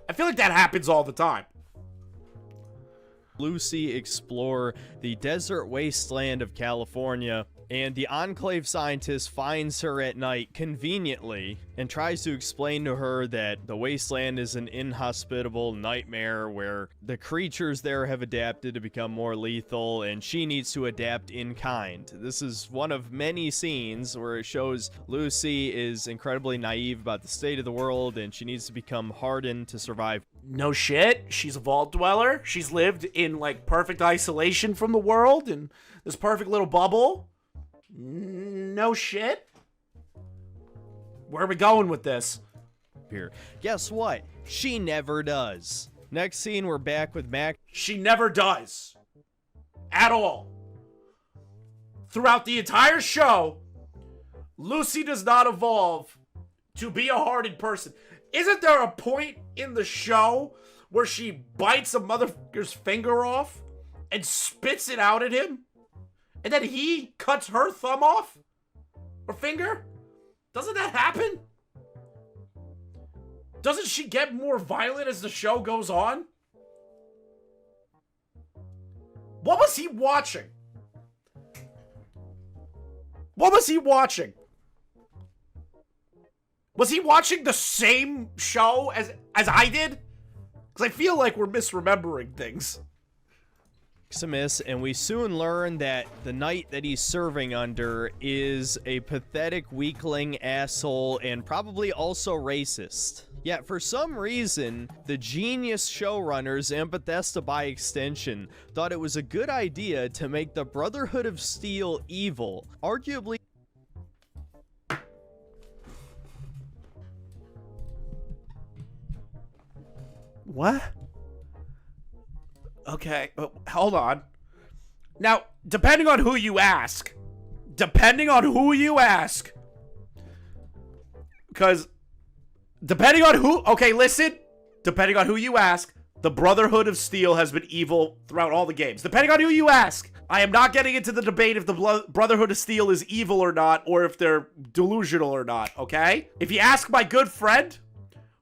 I feel like that happens all the time. Lucy explore the desert wasteland of California, and the Enclave scientist finds her at night conveniently and tries to explain to her that the wasteland is an inhospitable nightmare where the creatures there have adapted to become more lethal and she needs to adapt in kind. This is one of many scenes where it shows Lucy is incredibly naive about the state of the world and she needs to become hardened to survive. No shit, she's a vault dweller. She's lived in like perfect isolation from the world and this perfect little bubble. No shit. Where are we going with this? Here. Guess what? She never does. Next scene, we're back with Max. She never does. At all. Throughout the entire show, Lucy does not evolve to be a hardened person. Isn't there a point in the show where she bites a motherfucker's finger off and spits it out at him? And then he cuts her thumb off? Or finger? Doesn't that happen? Doesn't she get more violent as the show goes on? What was he watching? What was he watching? Was he watching the same show as I did? Because I feel like we're misremembering things. Maximus, and we soon learn that the knight that he's serving under is a pathetic weakling asshole and probably also racist. Yet for some reason, the genius showrunners and Bethesda by extension thought it was a good idea to make the Brotherhood of Steel evil, arguably. What? Okay, hold on. Now, depending on who you ask, because depending on who, okay, listen, depending on who you ask, the Brotherhood of Steel has been evil throughout all the games. Depending on who you ask, I am not getting into the debate if the Brotherhood of Steel is evil or not, or if they're delusional or not, okay? If you ask my good friend,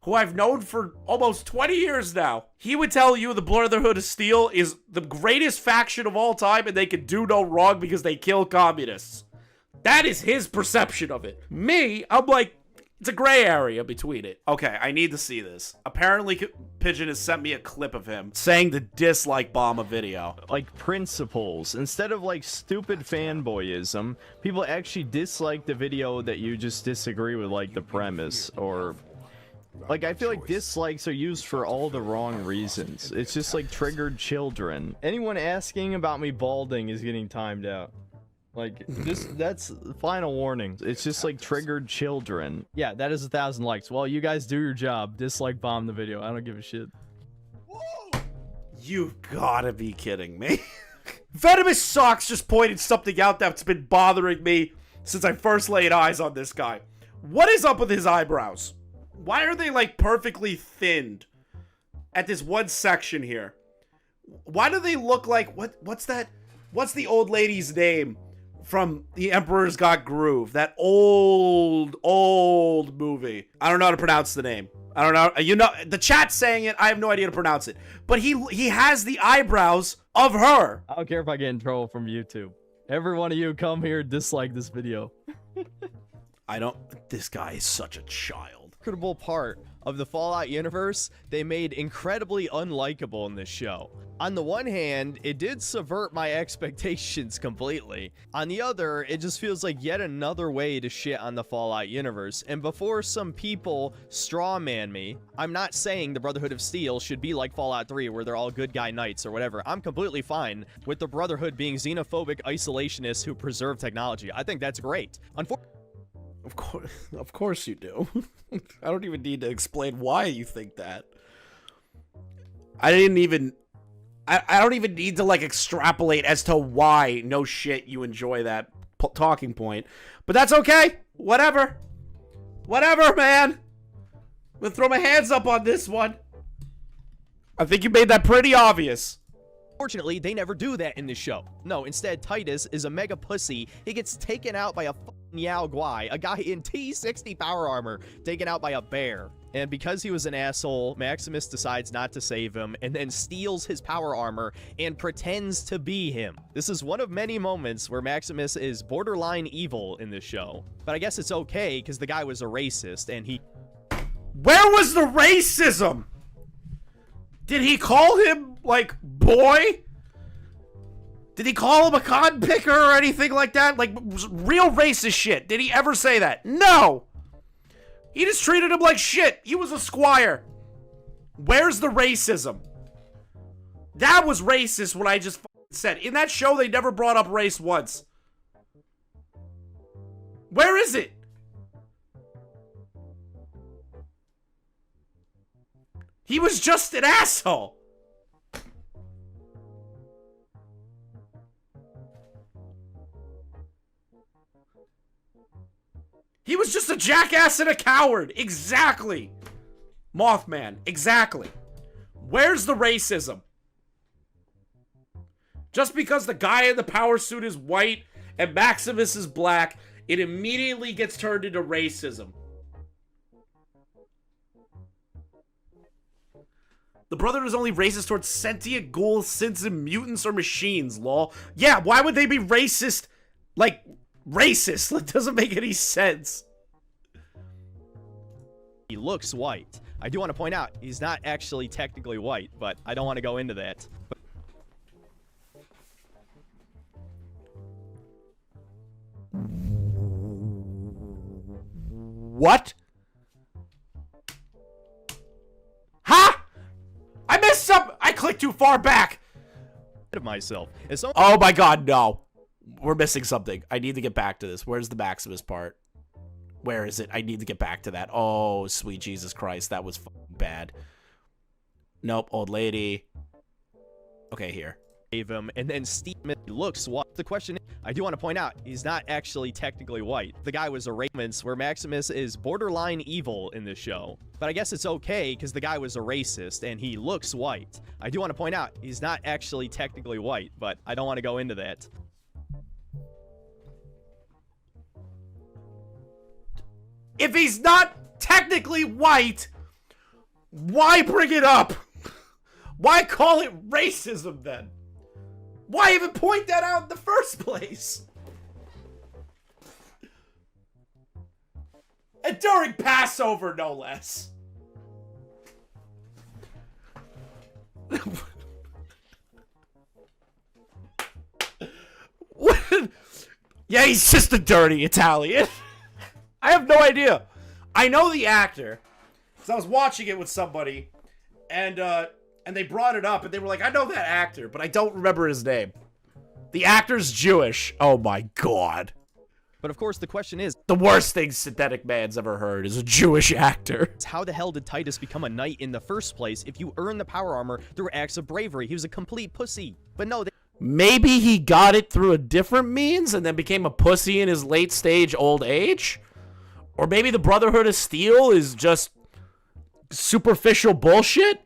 who I've known for almost 20 years now, he would tell you the Brotherhood of Steel is the greatest faction of all time and they can do no wrong because they kill communists. That is his perception of it. Me, I'm like, it's a gray area between it. Okay, I need to see this. Apparently, Pigeon has sent me a clip of him saying the dislike bomb a video. Like principles. Instead of like stupid fanboyism, people actually dislike the video that you just disagree with, like the premise or... Like, I feel like dislikes are used for all the wrong reasons. It's just like triggered children. Anyone asking about me balding is getting timed out. Like, that's final warning. It's just like triggered children. Yeah, that is 1,000 likes. Well, you guys do your job. Dislike bomb the video. I don't give a shit. You've gotta be kidding me. Venomous Socks just pointed something out that's been bothering me since I first laid eyes on this guy. What is up with his eyebrows? Why are they like perfectly thinned at this one section here? Why do they look like what's that? What's the old lady's name from The Emperor's Got Groove? That old movie. I don't know how to pronounce the name. I don't know. You know, the chat's saying it. I have no idea how to pronounce it. But he has the eyebrows of her. I don't care if I get in trouble from YouTube. Every one of you come here, dislike this video. This guy is such a child. Incredible part of the Fallout universe they made incredibly unlikable in this show. On the one hand, it did subvert my expectations completely. On the other, it just feels like yet another way to shit on the Fallout universe. And before some people strawman me, I'm not saying the Brotherhood of Steel should be like Fallout 3 where they're all good guy knights or whatever. I'm completely fine with the Brotherhood being xenophobic isolationists who preserve technology. I think that's great. Of course you do. I don't even need to explain why you think that. I don't even need to like extrapolate as to why, no shit, you enjoy that talking point. But that's okay. Whatever, man. I'm gonna throw my hands up on this one. I think you made that pretty obvious. Fortunately, they never do that in this show. No, instead, Titus is a mega pussy. He gets taken out by a fucking Yao Guai, a guy in T60 power armor, taken out by a bear. And because he was an asshole, Maximus decides not to save him and then steals his power armor and pretends to be him. This is one of many moments where Maximus is borderline evil in this show. But I guess it's okay because the guy was a racist and he... Where was the racism? Did he call him, like, boy? Did he call him a cotton picker or anything like that? Like, real racist shit. Did he ever say that? No! He just treated him like shit. He was a squire. Where's the racism? That was racist what I just said. In that show, they never brought up race once. Where is it? He was just an asshole. He was just a jackass and a coward. Exactly. Mothman. Exactly. Where's the racism? Just because the guy in the power suit is white and Maximus is black, it immediately gets turned into racism. The Brotherhood is only racist towards sentient ghouls, synths, and mutants or machines, lol. Yeah, why would they be racist? Like, racist? That doesn't make any sense. He looks white. I do want to point out, he's not actually technically white, but I don't want to go into that. What? Ha! I missed some. I clicked too far back. Myself. Oh my god, no. We're missing something. I need to get back to this. Where's the Maximus part? Where is it? I need to get back to that. Oh, sweet Jesus Christ. That was bad. Nope, old lady. Okay, here. Him, and then Steve looks white. The question is, I do want to point out, he's not actually technically white. The guy was a racist, where Maximus is borderline evil in this show. But I guess it's okay because the guy was a racist and he looks white. I do want to point out, he's not actually technically white, but I don't want to go into that. If he's not technically white, why bring it up? Why call it racism then? Why even point that out in the first place? And during Passover, no less. Yeah, he's just a dirty Italian. I have no idea. I know the actor. So I was watching it with somebody, and they brought it up, and they were like, I know that actor, but I don't remember his name. The actor's Jewish. Oh my god. But of course, the question is, The worst thing Synthetic Man's ever heard is a Jewish actor. how the hell did Titus become a knight in the first place if you earn the power armor through acts of bravery? He was a complete pussy. But no, Maybe he got it through a different means and then became a pussy in his late stage old age? Or maybe the Brotherhood of Steel is just superficial bullshit?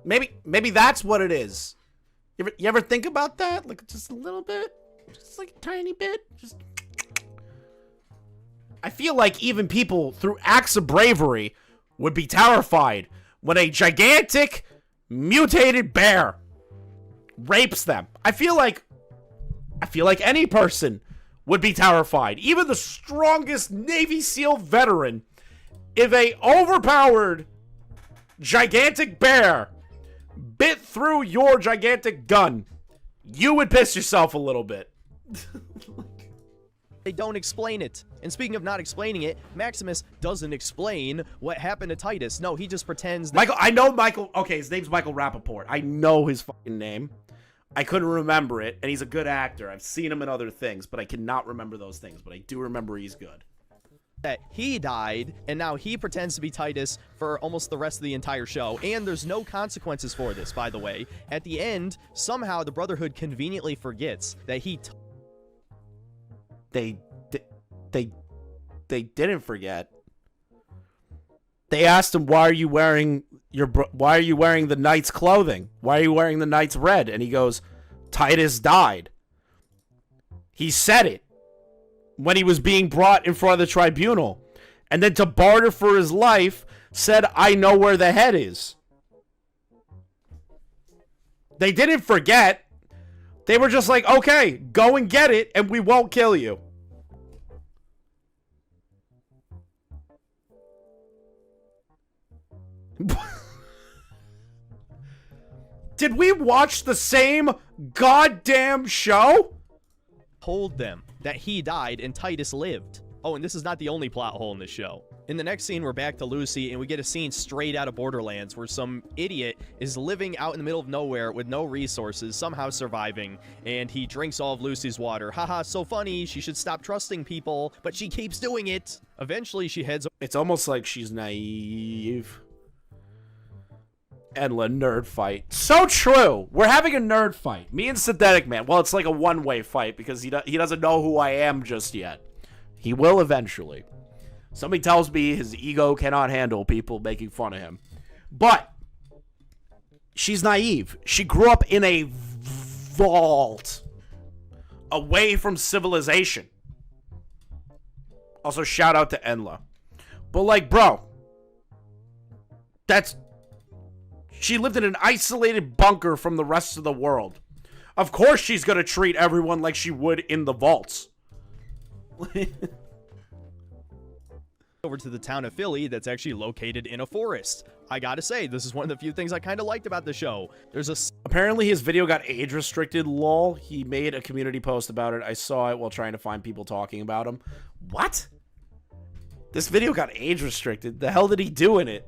Maybe that's what it is. You ever think about that? Like, just a little bit? Just like a tiny bit? Just... I feel like even people through acts of bravery would be terrified when a gigantic mutated bear rapes them. I feel like any person would be terrified. Even the strongest Navy SEAL veteran. If a overpowered gigantic bear bit through your gigantic gun, you would piss yourself a little bit. they don't explain it. And speaking of not explaining it, Maximus doesn't explain what happened to Titus. No, he just pretends that— I know Michael. Okay, his name's Michael Rappaport. I know his fucking name. I couldn't remember it, and he's a good actor. I've seen him in other things, but I cannot remember those things. But I do remember he's good. that he died, and now he pretends to be Titus for almost the rest of the entire show, and there's no consequences for this, by the way. At the end, somehow the Brotherhood conveniently forgets that he They didn't forget. They asked him, "Why are you wearing the knight's clothing? Why are you wearing the knight's red?" And he goes, "Titus died." He said it when he was being brought in front of the tribunal. And then to barter for his life, said, "I know where the head is." They didn't forget. They were just like, "Okay, go and get it, and we won't kill you." Did we watch the same goddamn show? told them that he died and Titus lived. Oh, and this is not the only plot hole in this show. In the next scene, we're back to Lucy, and we get a scene straight out of Borderlands where some idiot is living out in the middle of nowhere with no resources, somehow surviving, and he drinks all of Lucy's water. Haha, so funny, she should stop trusting people, but she keeps doing it. Eventually, she heads— It's almost like she's naive. Enla nerd fight. So true. We're having a nerd fight. Me and Synthetic Man. Well, it's like a one-way fight because he doesn't know who I am just yet. He will eventually. Somebody tells me his ego cannot handle people making fun of him. But she's naive. She grew up in a vault away from civilization. Also, shout out to Enla. But like, bro, she lived in an isolated bunker from the rest of the world. Of course she's going to treat everyone like she would in the vaults. over to the town of Philly that's actually located in a forest. I gotta say, this is one of the few things I kind of liked about the show. Apparently his video got age restricted, lol. He made a community post about it. I saw it while trying to find people talking about him. What? This video got age restricted? The hell did he do in it?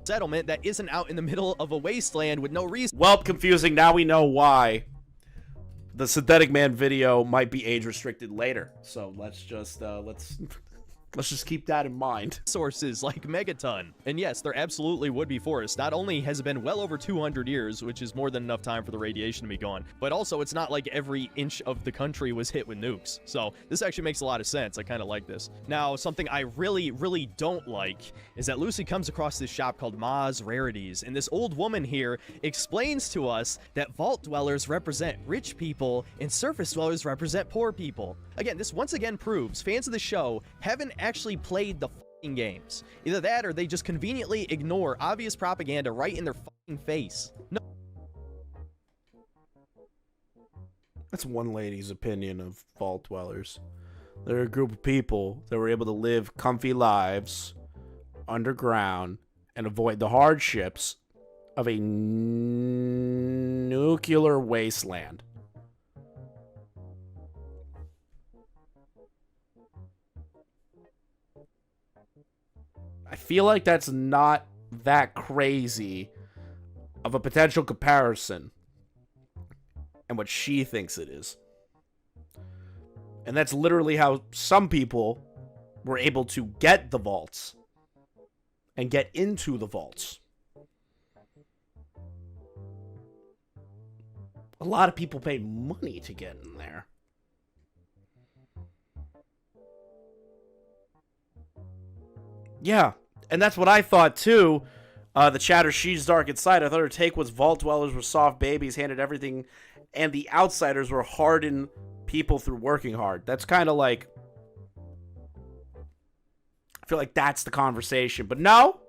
Settlement that isn't out in the middle of a wasteland with no reason. Well, confusing. Now we know why the Synthetic Man video might be age restricted later. So let's just let's just keep that in mind. Sources like Megaton. And yes, there absolutely would be forests. Not only has it been well over 200 years, which is more than enough time for the radiation to be gone, but also it's not like every inch of the country was hit with nukes. So this actually makes a lot of sense. I kind of like this. Now, something I really, really don't like is that Lucy comes across this shop called Ma's Rarities, and this old woman here explains to us that vault dwellers represent rich people and surface dwellers represent poor people. Again, this once again proves fans of the show haven't actually played the fucking games. Either that or they just conveniently ignore obvious propaganda right in their fucking face. No. That's one lady's opinion of vault dwellers. They're a group of people that were able to live comfy lives underground and avoid the hardships of a nuclear wasteland. I feel like that's not that crazy of a potential comparison and what she thinks it is. And that's literally how some people were able to get the vaults and get into the vaults. A lot of people pay money to get in there. Yeah, and that's what I thought too. The chatter, she's dark inside. I thought her take was vault dwellers were soft babies, handed everything, and the outsiders were hardened people through working hard. That's kind of like, I feel like that's the conversation. But no,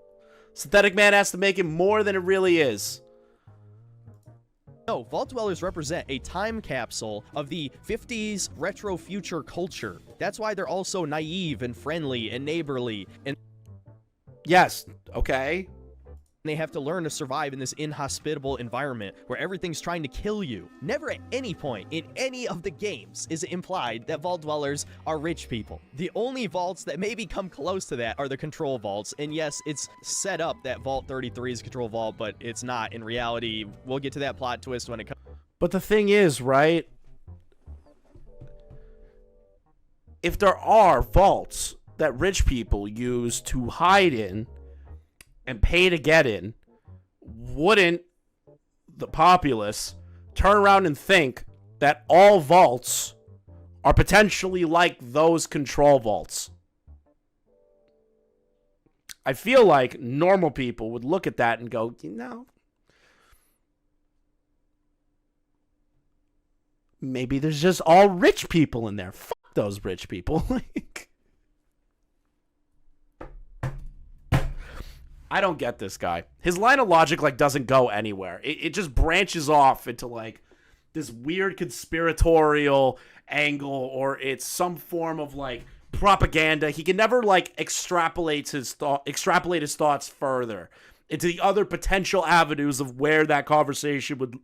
Synthetic Man has to make it more than it really is. No, Vault Dwellers represent a time capsule of the 50s retro future culture. That's why they're also naive and friendly and neighborly, and Yes, okay. they have to learn to survive in this inhospitable environment where everything's trying to kill you. Never at any point in any of the games is it implied that Vault Dwellers are rich people. The only vaults that maybe come close to that are the control vaults, and yes, it's set up that Vault 33 is a control vault, but it's not in reality. We'll get to that plot twist when it comes. But the thing is, right? If there are vaults that rich people use to hide in and pay to get in, wouldn't the populace turn around and think that all vaults are potentially like those control vaults? I feel like normal people would look at that and go, you know, maybe there's just all rich people in there. Fuck those rich people. Like, I don't get this guy. His line of logic, like, doesn't go anywhere. It just branches off into, like, this weird conspiratorial angle, or it's some form of, like, propaganda. He can never, like, extrapolate his thoughts further into the other potential avenues of where that conversation would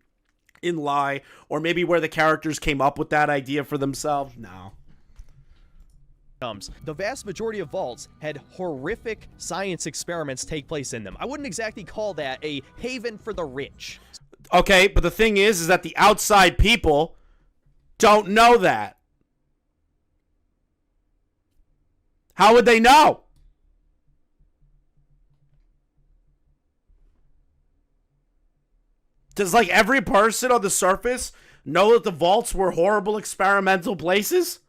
lie, or maybe where the characters came up with that idea for themselves. No. The vast majority of vaults had horrific science experiments take place in them. I wouldn't exactly call that a haven for the rich. Okay, but the thing is that the outside people don't know that. How would they know? Does, like, every person on the surface know that the vaults were horrible experimental places?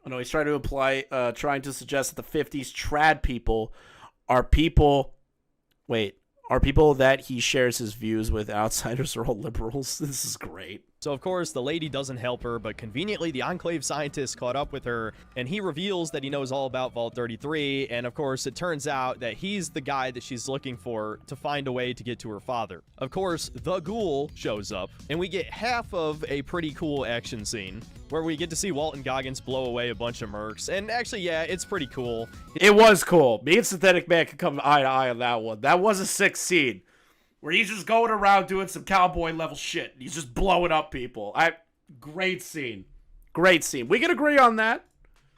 Oh, no, he's trying to suggest that the 50s trad people are people. Wait, are people that he shares his views with. Outsiders are all liberals. This is great. So, of course, the lady doesn't help her, but conveniently, the Enclave scientist caught up with her, and he reveals that he knows all about Vault 33, and of course, it turns out that he's the guy that she's looking for to find a way to get to her father. Of course, the Ghoul shows up, and we get half of a pretty cool action scene, where we get to see Walt and Goggins blow away a bunch of mercs, and actually, yeah, it's pretty cool. It was cool. Me and Synthetic Man could come eye to eye on that one. That was a sick scene. Where he's just going around doing some cowboy level shit. He's just blowing up people. Great scene. Great scene. We can agree on that.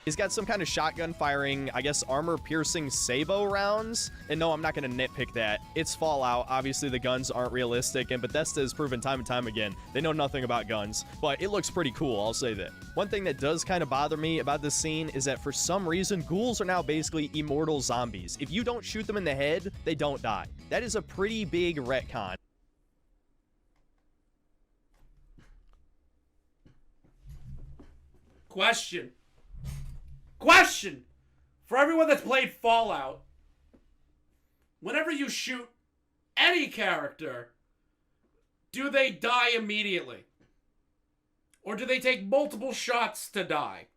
He's got some kind of shotgun firing, I guess, armor-piercing sabot rounds. And no, I'm not going to nitpick that. It's Fallout. Obviously, the guns aren't realistic, and Bethesda has proven time and time again they know nothing about guns. But it looks pretty cool, I'll say that. One thing that does kind of bother me about this scene is that for some reason, ghouls are now basically immortal zombies. If you don't shoot them in the head, they don't die. That is a pretty big retcon. Question for everyone that's played Fallout. Whenever you shoot any character, do they die immediately? Or do they take multiple shots to die?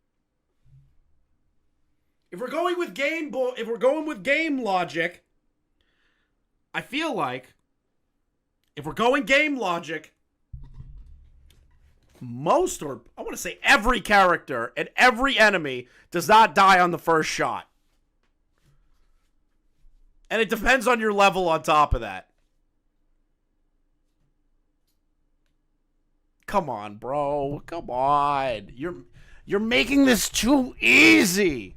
If we're going with game logic, I feel like if we're going game logic, most, or I want to say every character and every enemy does not die on the first shot. And it depends on your level on top of that. Come on, bro. Come on. You're making this too easy.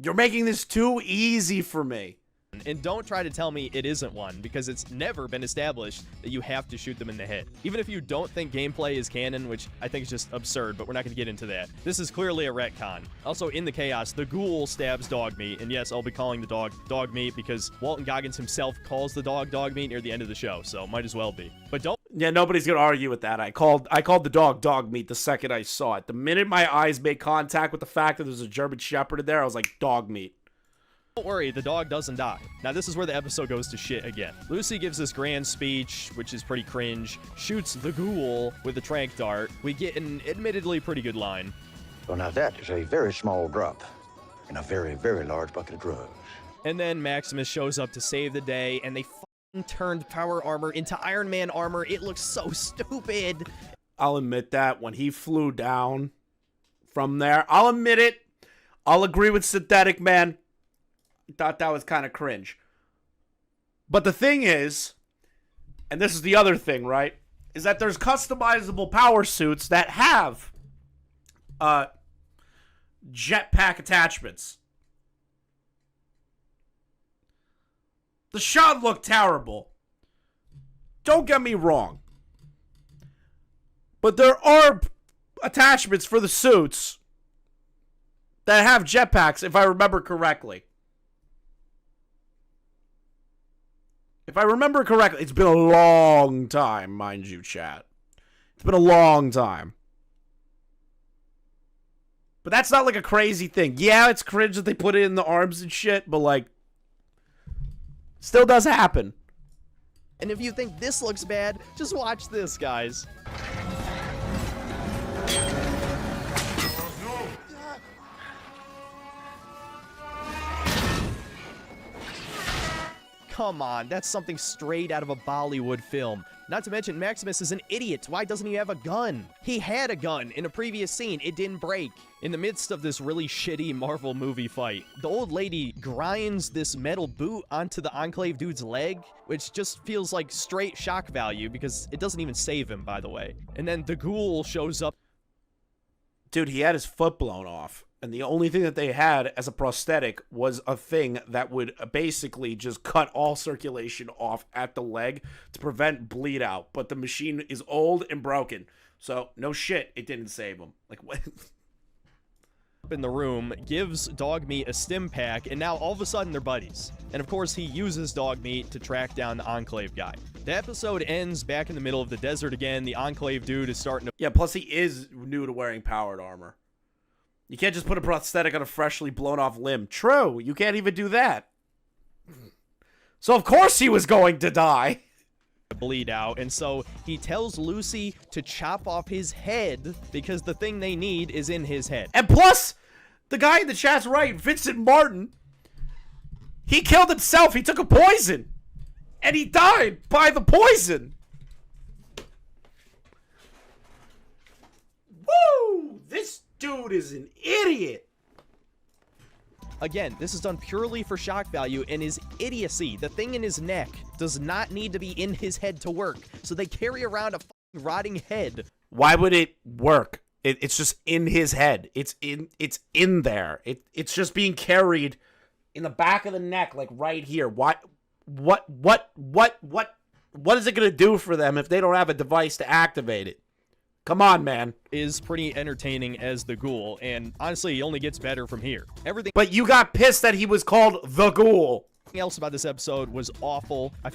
You're making this too easy for me. And don't try to tell me it isn't one, because it's never been established that you have to shoot them in the head. Even if you don't think gameplay is canon, which I think is just absurd, but we're not going to get into that. This is clearly a retcon. Also, in the chaos, the Ghoul stabs Dogmeat, and yes, I'll be calling the dog Dogmeat because Walton Goggins himself calls the dog Dogmeat near the end of the show, so might as well be. But don't... Yeah, nobody's going to argue with that. I called the dog Dogmeat the second I saw it. The minute my eyes made contact with the fact that there was a German Shepherd in there, I was like, Dogmeat. Don't worry, the dog doesn't die. Now, this is where the episode goes to shit again. Lucy gives this grand speech, which is pretty cringe, shoots the Ghoul with a tranq dart. We get an admittedly pretty good line. Well, now that is a very small drop in a very, very large bucket of drugs. And then Maximus shows up to save the day, and they f***ing turned power armor into Iron Man armor. It looks so stupid. I'll admit that when he flew down from there, I'll admit it. I'll agree with Synthetic Man. Thought that was kind of cringe. But the thing is, and this is the other thing, right, is that there's customizable power suits that have jetpack attachments. The shot looked terrible. Don't get me wrong. But there are attachments for the suits that have jetpacks, if I remember correctly. If I remember correctly, it's been a long time, mind you, chat. It's been a long time. But that's not like a crazy thing. Yeah, it's cringe that they put it in the arms and shit, but like, still does happen. And if you think this looks bad, just watch this, guys. Come on, that's something straight out of a Bollywood film. Not to mention, Maximus is an idiot. Why doesn't he have a gun? He had a gun in a previous scene. It didn't break. In the midst of this really shitty Marvel movie fight, the old lady grinds this metal boot onto the Enclave dude's leg, which just feels like straight shock value because it doesn't even save him, by the way. And then the Ghoul shows up. Dude, he had his foot blown off. And the only thing that they had as a prosthetic was a thing that would basically just cut all circulation off at the leg to prevent bleed out. But the machine is old and broken. So, no shit, it didn't save him. Like, what? In the room, gives Dogmeat a stim pack, and now all of a sudden they're buddies. And of course, he uses Dogmeat to track down the Enclave guy. The episode ends back in the middle of the desert again. The Enclave dude is starting to... Yeah, plus he is new to wearing powered armor. You can't just put a prosthetic on a freshly blown off limb. True, you can't even do that. So of course he was going to die. Bleed out, and so he tells Lucy to chop off his head because the thing they need is in his head. And plus, the guy in the chat's right, Vincent Martin, he killed himself. He took a poison. And he died by the poison. Woo! This dude is an idiot. Again, this is done purely for shock value and his idiocy. The thing in his neck does not need to be in his head to work, so they carry around a fucking rotting head. Why would it work? It's just in his head. It's in there. It's just being carried in the back of the neck, like right here. What is it gonna do for them if they don't have a device to activate it? Come on, man. Is pretty entertaining as the Ghoul, and honestly, he only gets better from here. Everything But you got pissed that he was called the Ghoul. else about this episode was awful. I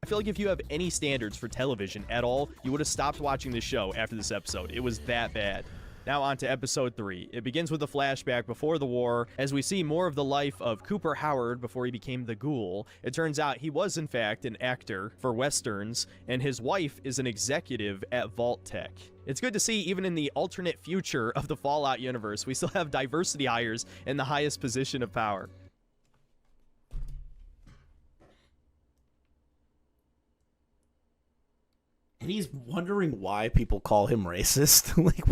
feel like if you have any standards for television at all, you would have stopped watching this show after this episode. It was that bad. Now on to episode 3. It begins with a flashback before the war, as we see more of the life of Cooper Howard before he became the Ghoul. It turns out he was in fact an actor for Westerns, and his wife is an executive at Vault Tech. It's good to see even in the alternate future of the Fallout universe, we still have diversity hires in the highest position of power. And he's wondering why people call him racist. Like,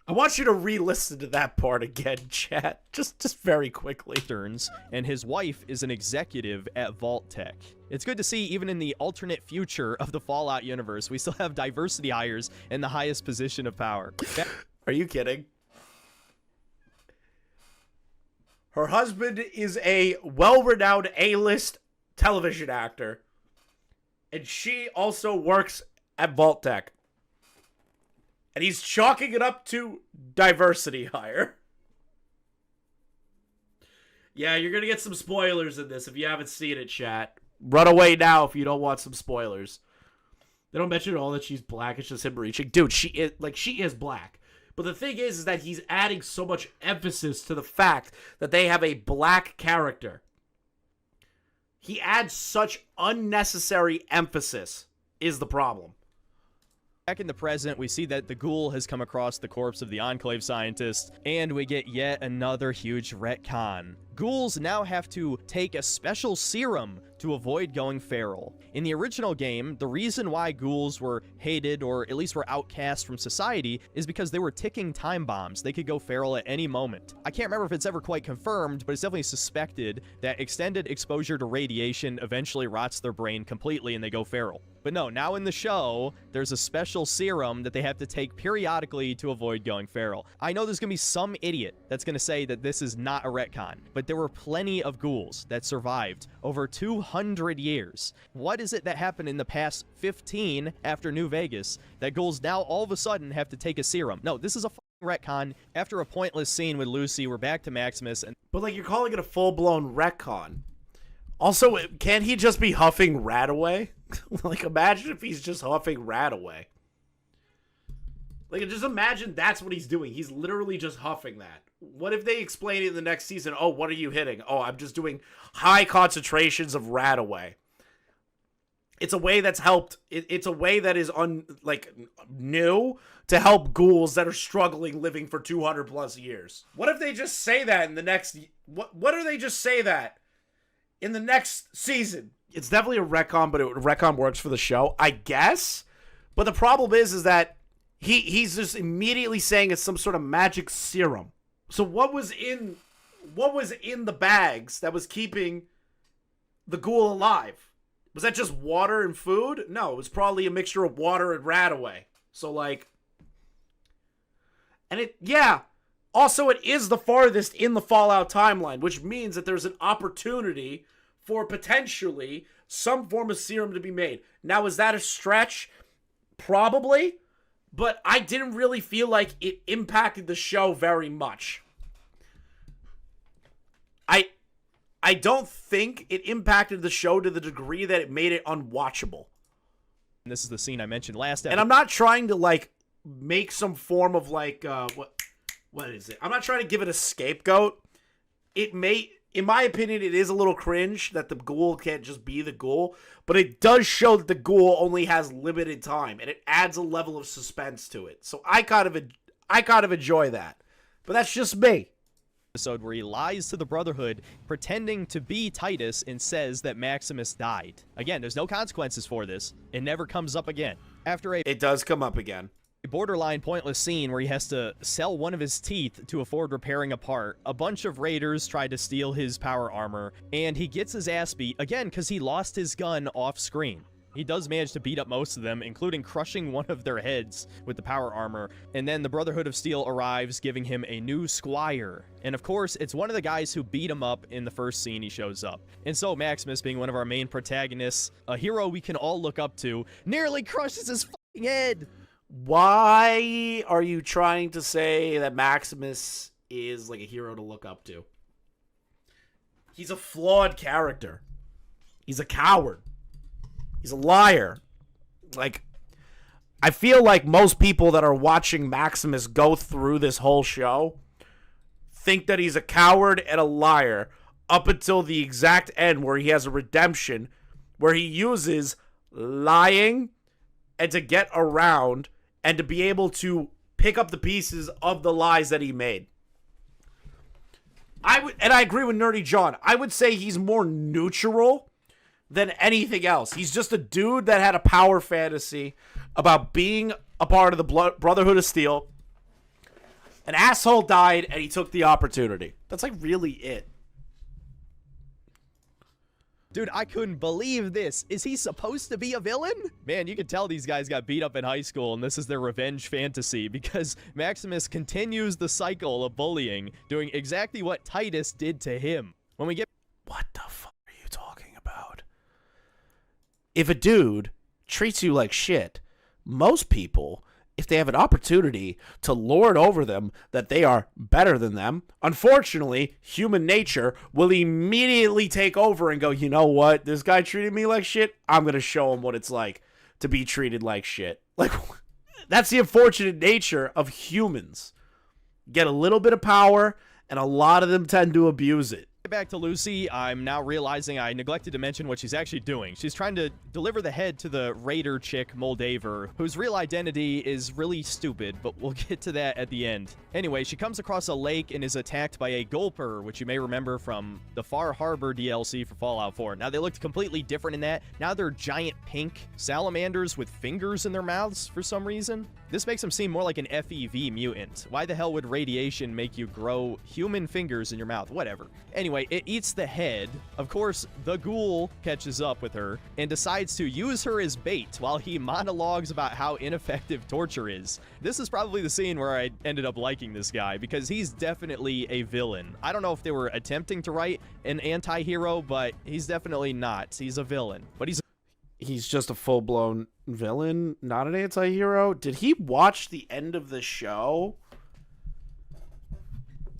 I want you to re-listen to that part again, chat. Just very quickly. And his wife is an executive at Vault Tech. It's good to see even in the alternate future of the Fallout universe, we still have diversity hires in the highest position of power. Are you kidding? Her husband is a well-renowned A-list television actor. And she also works at Vault Tech. And he's chalking it up to diversity hire. Yeah, you're going to get some spoilers in this if you haven't seen it, chat. Run away now if you don't want some spoilers. They don't mention at all that she's black. It's just him reaching. Dude, she is black. But the thing is that he's adding so much emphasis to the fact that they have a black character. He adds such unnecessary emphasis is the problem. Back in the present, we see that the Ghoul has come across the corpse of the Enclave scientist, and we get yet another huge retcon. Ghouls now have to take a special serum to avoid going feral. In the original game, the reason why ghouls were hated, or at least were outcast from society, is because they were ticking time bombs. They could go feral at any moment. I can't remember if it's ever quite confirmed, but it's definitely suspected that extended exposure to radiation eventually rots their brain completely and they go feral. But no, now in the show, there's a special serum that they have to take periodically to avoid going feral. I know there's going to be some idiot that's going to say that this is not a retcon, but there were plenty of ghouls that survived over 200 years. What is it that happened in the past 15 after New Vegas that ghouls now all of a sudden have to take a serum? No, this is a retcon. After a pointless scene with Lucy, we're back to Maximus. But like, you're calling it a full-blown retcon. Also, can't he just be huffing Radaway? Like, imagine if he's just huffing Radaway. Like, just imagine that's what he's doing. He's literally just huffing that. What if they explain it in the next season? Oh, what are you hitting? Oh, I'm just doing high concentrations of Radaway. It's a way that's helped. It's a way that is new to help ghouls that are struggling living for 200 plus years. What if they just say that in the next? What do they just say that in the next season? It's definitely a retcon, but retcon works for the show, I guess. But the problem is that he's just immediately saying it's some sort of magic serum. So what was in the bags that was keeping the ghoul alive? Was that just water and food? No, it was probably a mixture of water and Radaway. So like, and also it is the farthest in the Fallout timeline, which means that there's an opportunity for potentially some form of serum to be made. Now, is that a stretch? Probably. But I didn't really feel like it impacted the show very much. I don't think it impacted the show to the degree that it made it unwatchable. And this is the scene I mentioned last episode. And I'm not trying to, like, make some form of, like, what is it? I'm not trying to give it a scapegoat. It may, in my opinion, it is a little cringe that the ghoul can't just be the ghoul, but it does show that the ghoul only has limited time, and it adds a level of suspense to it. So I kind of enjoy that. But that's just me. Episode where he lies to the Brotherhood, pretending to be Titus, and says that Maximus died. Again, there's no consequences for this. It never comes up again. After it does come up again. A borderline pointless scene where he has to sell one of his teeth to afford repairing a part, a bunch of raiders try to steal his power armor, and he gets his ass beat, again, because he lost his gun off screen. He does manage to beat up most of them, including crushing one of their heads with the power armor, and then the Brotherhood of Steel arrives, giving him a new squire. And of course, it's one of the guys who beat him up in the first scene he shows up. And so Maximus, being one of our main protagonists, a hero we can all look up to, nearly crushes his fucking head! Why are you trying to say that Maximus is like a hero to look up to? He's a flawed character. He's a coward. He's a liar. Like, I feel like most people that are watching Maximus go through this whole show think that he's a coward and a liar up until the exact end where he has a redemption where he uses lying and to get around and to be able to pick up the pieces of the lies that he made. I agree with Nerdy John. I would say he's more neutral than anything else. He's just a dude that had a power fantasy about being a part of the Brotherhood of Steel. An asshole died, and he took the opportunity. That's like really it. Dude, I couldn't believe this. Is he supposed to be a villain? Man, you can tell these guys got beat up in high school and this is their revenge fantasy because Maximus continues the cycle of bullying, doing exactly what Titus did to him. When we get... What the fuck are you talking about? If a dude treats you like shit, most people, if they have an opportunity to lord over them that they are better than them, unfortunately, human nature will immediately take over and go, you know what? This guy treated me like shit. I'm going to show him what it's like to be treated like shit. Like, that's the unfortunate nature of humans. Get a little bit of power, and a lot of them tend to abuse it. Back to Lucy, I'm now realizing I neglected to mention what she's actually doing. She's trying to deliver the head to the raider chick, Moldaver, whose real identity is really stupid, but we'll get to that at the end. Anyway, she comes across a lake and is attacked by a Gulper, which you may remember from the Far Harbor DLC for Fallout 4. Now, they looked completely different in that. Now they're giant pink salamanders with fingers in their mouths for some reason. This makes them seem more like an FEV mutant. Why the hell would radiation make you grow human fingers in your mouth? Whatever. Anyway, it eats the head. Of course, the Ghoul catches up with her and decides to use her as bait while he monologues about how ineffective torture is. This is probably the scene where I ended up liking this guy because he's definitely a villain. I don't know if they were attempting to write an anti-hero, but he's definitely not. He's a villain, but He's just a full-blown villain, not an anti-hero. Did he watch the end of the show?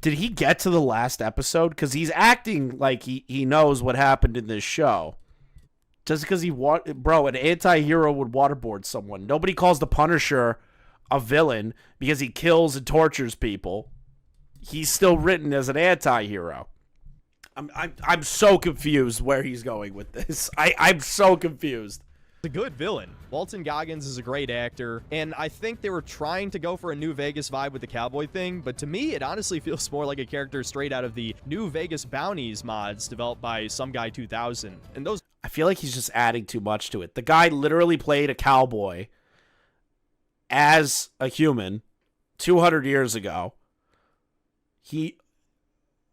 Did he get to the last episode? Because he's acting like he knows what happened in this show. Just because bro, an anti-hero would waterboard someone. Nobody calls the Punisher a villain because he kills and tortures people. He's still written as an anti-hero. I'm so confused where he's going with this. I'm so confused. a good villain. Walton Goggins is a great actor, and I think they were trying to go for a New Vegas vibe with the cowboy thing, but to me, it honestly feels more like a character straight out of the New Vegas Bounties mods developed by Some Guy 2000. And those... I feel like he's just adding too much to it. The guy literally played a cowboy as a human 200 years ago. He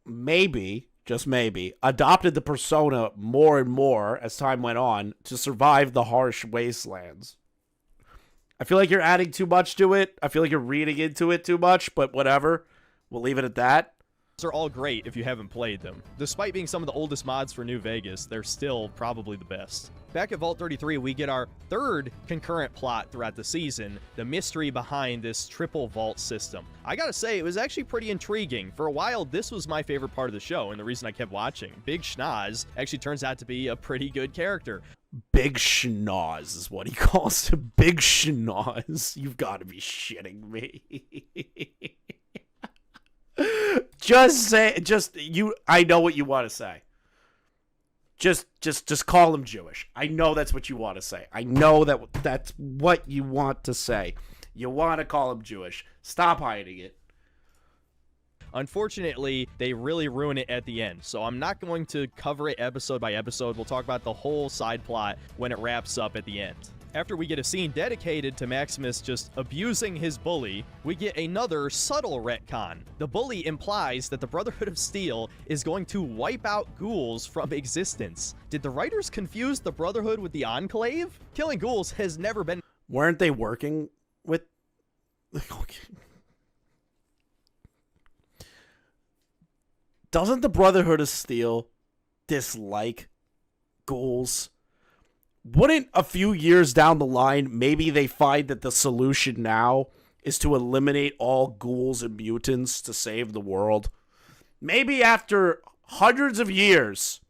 maybe, just maybe, adopted the persona more and more as time went on to survive the harsh wastelands. I feel like you're adding too much to it. I feel like you're reading into it too much, but whatever. We'll leave it at that. Are all great if you haven't played them. Despite being some of the oldest mods for New Vegas, they're still probably the best. Back at Vault 33, we get our third concurrent plot throughout the season, the mystery behind this triple vault system. I gotta say, it was actually pretty intriguing. For a while, this was my favorite part of the show, and the reason I kept watching. Big Schnoz actually turns out to be a pretty good character. Big Schnoz is what he calls him. Big Schnoz. You've got to be shitting me. I know what you want to say. Just call him Jewish. I know that's what you want to say. I know that's what you want to say. You want to call him Jewish. Stop hiding it. Unfortunately, they really ruin it at the end, so I'm not going to cover it episode by episode. We'll talk about the whole side plot when it wraps up at the end. After we get a scene dedicated to Maximus just abusing his bully, we get another subtle retcon. The bully implies that the Brotherhood of Steel is going to wipe out ghouls from existence. Did the writers confuse the Brotherhood with the Enclave? Killing ghouls has never been... Weren't they working with... Doesn't the Brotherhood of Steel dislike ghouls? Wouldn't a few years down the line, maybe they find that the solution now is to eliminate all ghouls and mutants to save the world? Maybe after hundreds of years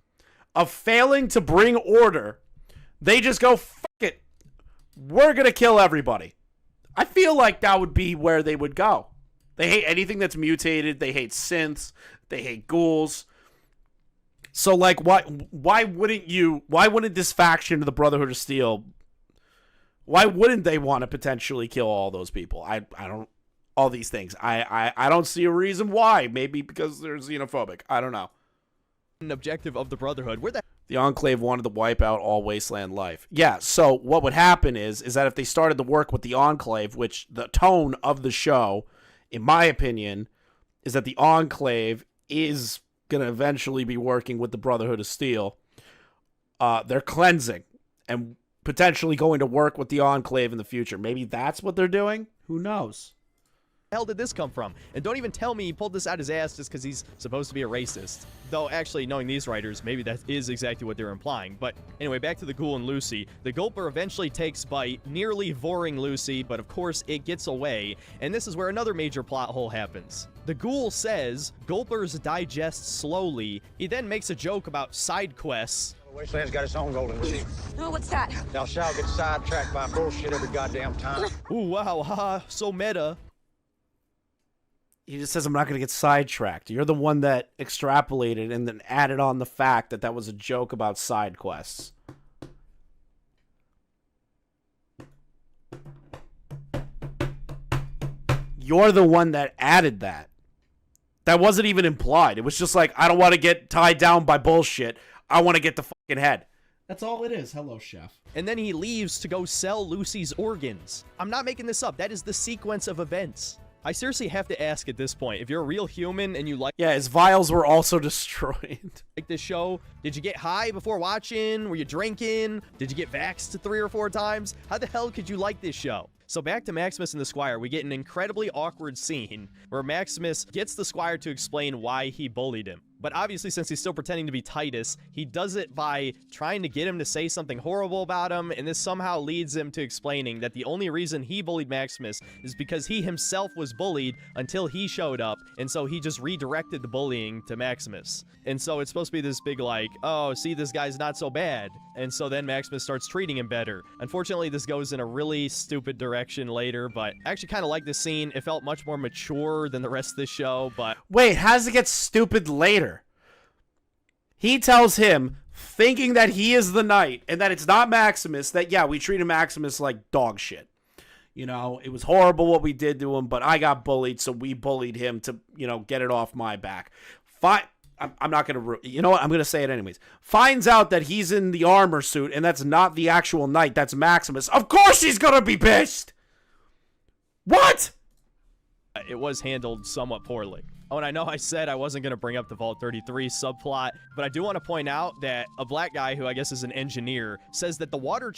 of failing to bring order, they just go, fuck it, we're going to kill everybody. I feel like that would be where they would go. They hate anything that's mutated. They hate synths. They hate ghouls. So, like, why wouldn't this faction of the Brotherhood of Steel, why wouldn't they want to potentially kill all those people? I don't, all these things. I don't see a reason why. Maybe because they're xenophobic. I don't know. An objective of the Brotherhood. The Enclave wanted to wipe out all wasteland life. Yeah, so what would happen is that if they started to work with the Enclave, which the tone of the show, in my opinion, is that the Enclave is going to eventually be working with the Brotherhood of Steel. they're cleansing and potentially going to work with the Enclave in the future. Maybe that's what they're doing. Who knows? The hell did this come from? And don't even tell me he pulled this out his ass just because he's supposed to be a racist. Though, actually, knowing these writers, maybe that is exactly what they're implying. But anyway, back to the Ghoul and Lucy. The Gulper eventually takes bite, nearly voring Lucy, but of course it gets away. And this is where another major plot hole happens. The Ghoul says Gulpers digest slowly. He then makes a joke about side quests. Wasteland's got its own golden receiver. Oh, what's that? Thou shalt get sidetracked by bullshit every goddamn time. Ooh, wow, haha, so meta. He just says, I'm not going to get sidetracked. You're the one that extrapolated and then added on the fact that that was a joke about side quests. You're the one that added that. That wasn't even implied. It was just like, I don't want to get tied down by bullshit. I want to get the fucking head. That's all it is. Hello, chef. And then he leaves to go sell Lucy's organs. I'm not making this up. That is the sequence of events. I seriously have to ask at this point, if you're a real human and you like his vials were also destroyed. this show, did you get high before watching? Were you drinking? Did you get vaxxed 3 or 4 times? How the hell could you like this show? So back to Maximus and the Squire, we get an incredibly awkward scene where Maximus gets the Squire to explain why he bullied him. But obviously, since he's still pretending to be Titus, he does it by trying to get him to say something horrible about him, and this somehow leads him to explaining that the only reason he bullied Maximus is because he himself was bullied until he showed up, and so he just redirected the bullying to Maximus. And so it's supposed to be this big like, oh, see, this guy's not so bad. And so then Maximus starts treating him better. Unfortunately, this goes in a really stupid direction later, but I actually kind of like this scene. It felt much more mature than the rest of the show, but... Wait, how does it get stupid later? He tells him, thinking that he is the knight, and that it's not Maximus, that, yeah, we treated Maximus like dog shit. You know, it was horrible what we did to him, but I got bullied, so we bullied him to, you know, get it off my back. I'm not going to... You know what? I'm going to say it anyways. Finds out that he's in the armor suit, and that's not the actual knight. That's Maximus. Of course he's going to be pissed! What? It was handled somewhat poorly. Oh, and I know I said I wasn't going to bring up the Vault 33 subplot, but I do want to point out that a black guy, who I guess is an engineer, says that the water...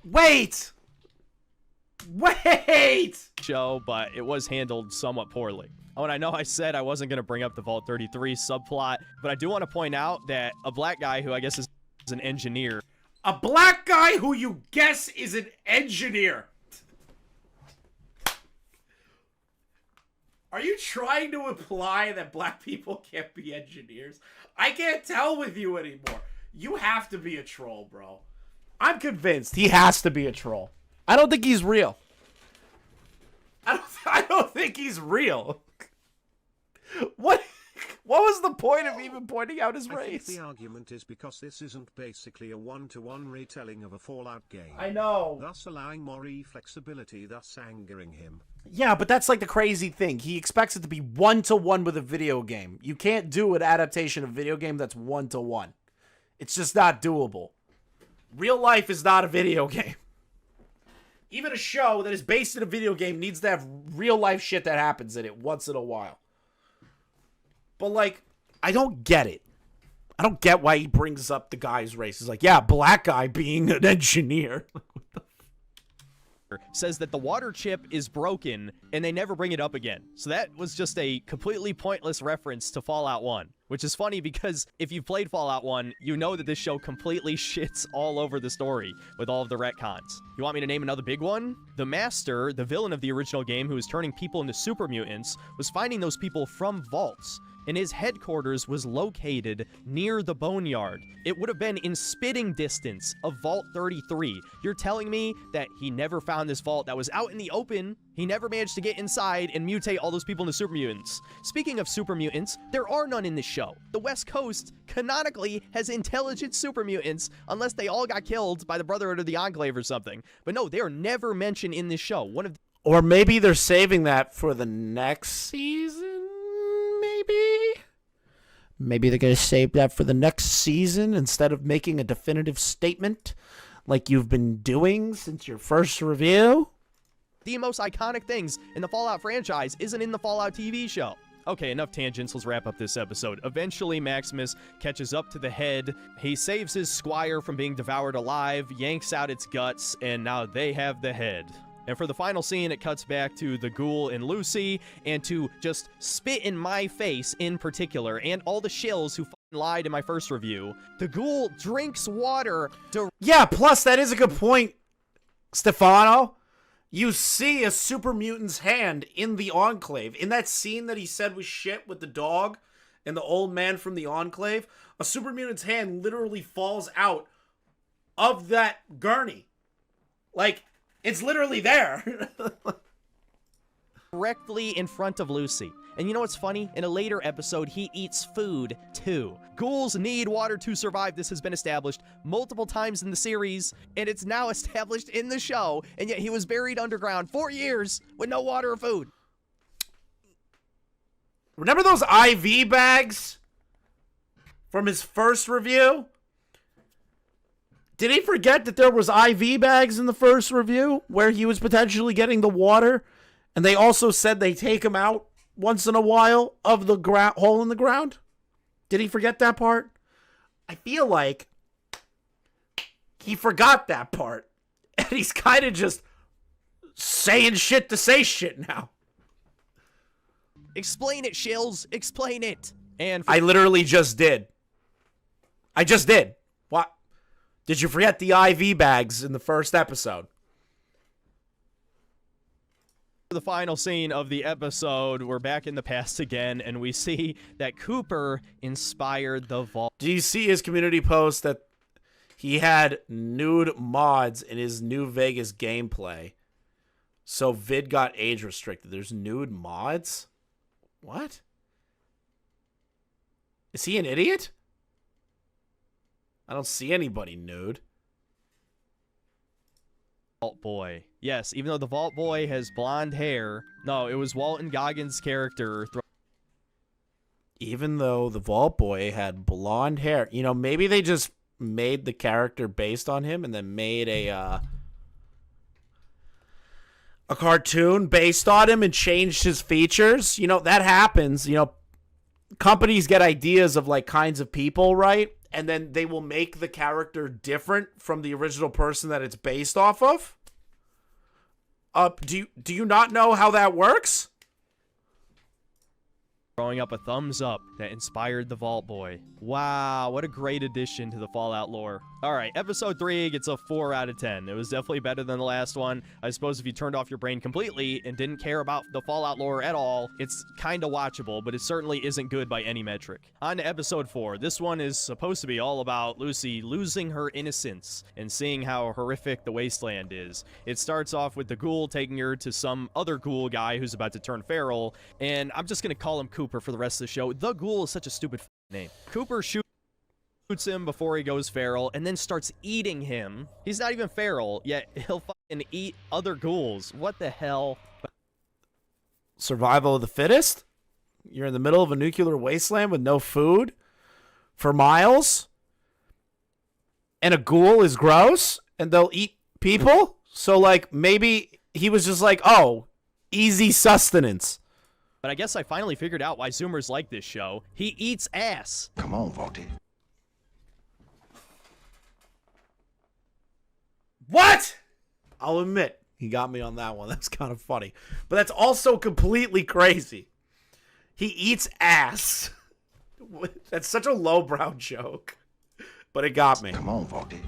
Wait! show, but it was handled somewhat poorly. Oh, and I know I said I wasn't going to bring up the Vault 33 subplot, but I do want to point out that a black guy, who I guess is an engineer... A black guy who you guess is an engineer. Are you trying to imply that black people can't be engineers? I can't tell with you anymore. You have to be a troll, bro. I'm convinced he has to be a troll. I don't think he's real. I don't think he's real. What was the point of even pointing out his race? I think the argument is because this isn't basically a one-to-one retelling of a Fallout game. I know. Thus allowing more flexibility, thus angering him. Yeah, but that's like the crazy thing. He expects it to be one-to-one with a video game. You can't do an adaptation of a video game that's one-to-one. It's just not doable. Real life is not a video game. Even a show that is based in a video game needs to have real life shit that happens in it once in a while. But, like, I don't get it. I don't get why he brings up the guy's race. He's like, yeah, black guy being an engineer. Says that the water chip is broken, and they never bring it up again. So that was just a completely pointless reference to Fallout 1. Which is funny because if you've played Fallout 1, you know that this show completely shits all over the story with all of the retcons. You want me to name another big one? The Master, the villain of the original game who was turning people into super mutants, was finding those people from vaults, and his headquarters was located near the Boneyard. It would have been in spitting distance of Vault 33. You're telling me that he never found this vault that was out in the open? He never managed to get inside and mutate all those people into super mutants. Speaking of super mutants, there are none in this show. The West Coast canonically has intelligent super mutants unless they all got killed by the Brotherhood or the Enclave or something. But no, they are never mentioned in this show. Or maybe they're saving that for the next season, maybe? Maybe they're going to save that for the next season instead of making a definitive statement like you've been doing since your first review? The most iconic things in the Fallout franchise isn't in the Fallout TV show. Okay, enough tangents. Let's wrap up this episode. Eventually, Maximus catches up to the head. He saves his squire from being devoured alive, yanks out its guts, and now they have the head. And for the final scene, it cuts back to the Ghoul and Lucy, and to just spit in my face in particular, and all the shills who lied in my first review. The Ghoul drinks water. Yeah, plus that is a good point, Stefano. You see a super mutant's hand in the Enclave. In that scene that he said was shit with the dog and the old man from the Enclave, a super mutant's hand literally falls out of that gurney. Like, it's literally there. Directly in front of Lucy. And you know what's funny? In a later episode, he eats food, too. Ghouls need water to survive. This has been established multiple times in the series, and it's now established in the show, and yet he was buried underground 4 years with no water or food. Remember those IV bags from his first review? Did he forget that there was IV bags in the first review where he was potentially getting the water? And they also said they take him out once in a while of the hole in the ground? Did he forget that part? I feel like he forgot that part. And he's kind of just saying shit to say shit now. Explain it, Shills. Explain it. And I literally just did. I just did. What? Did you forget the IV bags in the first episode? the final scene of the episode, we're back in the past again, and we see that Cooper inspired the vault. Do you see his community post that he had nude mods in his New Vegas gameplay? So vid got age restricted. There's nude mods? What? Is he an idiot? I don't see anybody nude. Vault Boy. Yes, even though the Vault Boy has blonde hair. No, it was Walton Goggins' character. Even though the Vault Boy had blonde hair. You know, maybe they just made the character based on him and then made a cartoon based on him and changed his features. You know, that happens. You know, companies get ideas of, like, kinds of people, right? And then they will make the character different from the original person that it's based off of. Do you not know how that works? Throwing up a thumbs up that inspired the Vault Boy. Wow, what a great addition to the Fallout lore. Alright, episode 3 gets a 4 out of 10. It was definitely better than the last one. I suppose if you turned off your brain completely and didn't care about the Fallout lore at all, it's kinda watchable, but it certainly isn't good by any metric. On to episode 4. This one is supposed to be all about Lucy losing her innocence and seeing how horrific the wasteland is. It starts off with the Ghoul taking her to some other Ghoul guy who's about to turn feral, and I'm just gonna call him Cooper for the rest of the show. The Ghoul is such a stupid name. Cooper shoots him before he goes feral and then starts eating him. He's not even feral, yet he'll fucking eat other ghouls. What the hell? Survival of the fittest? You're in the middle of a nuclear wasteland with no food for miles? And a ghoul is gross? And they'll eat people? So, like, maybe he was just like, oh, easy sustenance. But I guess I finally figured out why Zoomers like this show. He eats ass. Come on, Vaulty. What? I'll admit, he got me on that one. That's kind of funny. But that's also completely crazy. He eats ass. That's such a lowbrow joke. But it got me. Come on, Vaulty.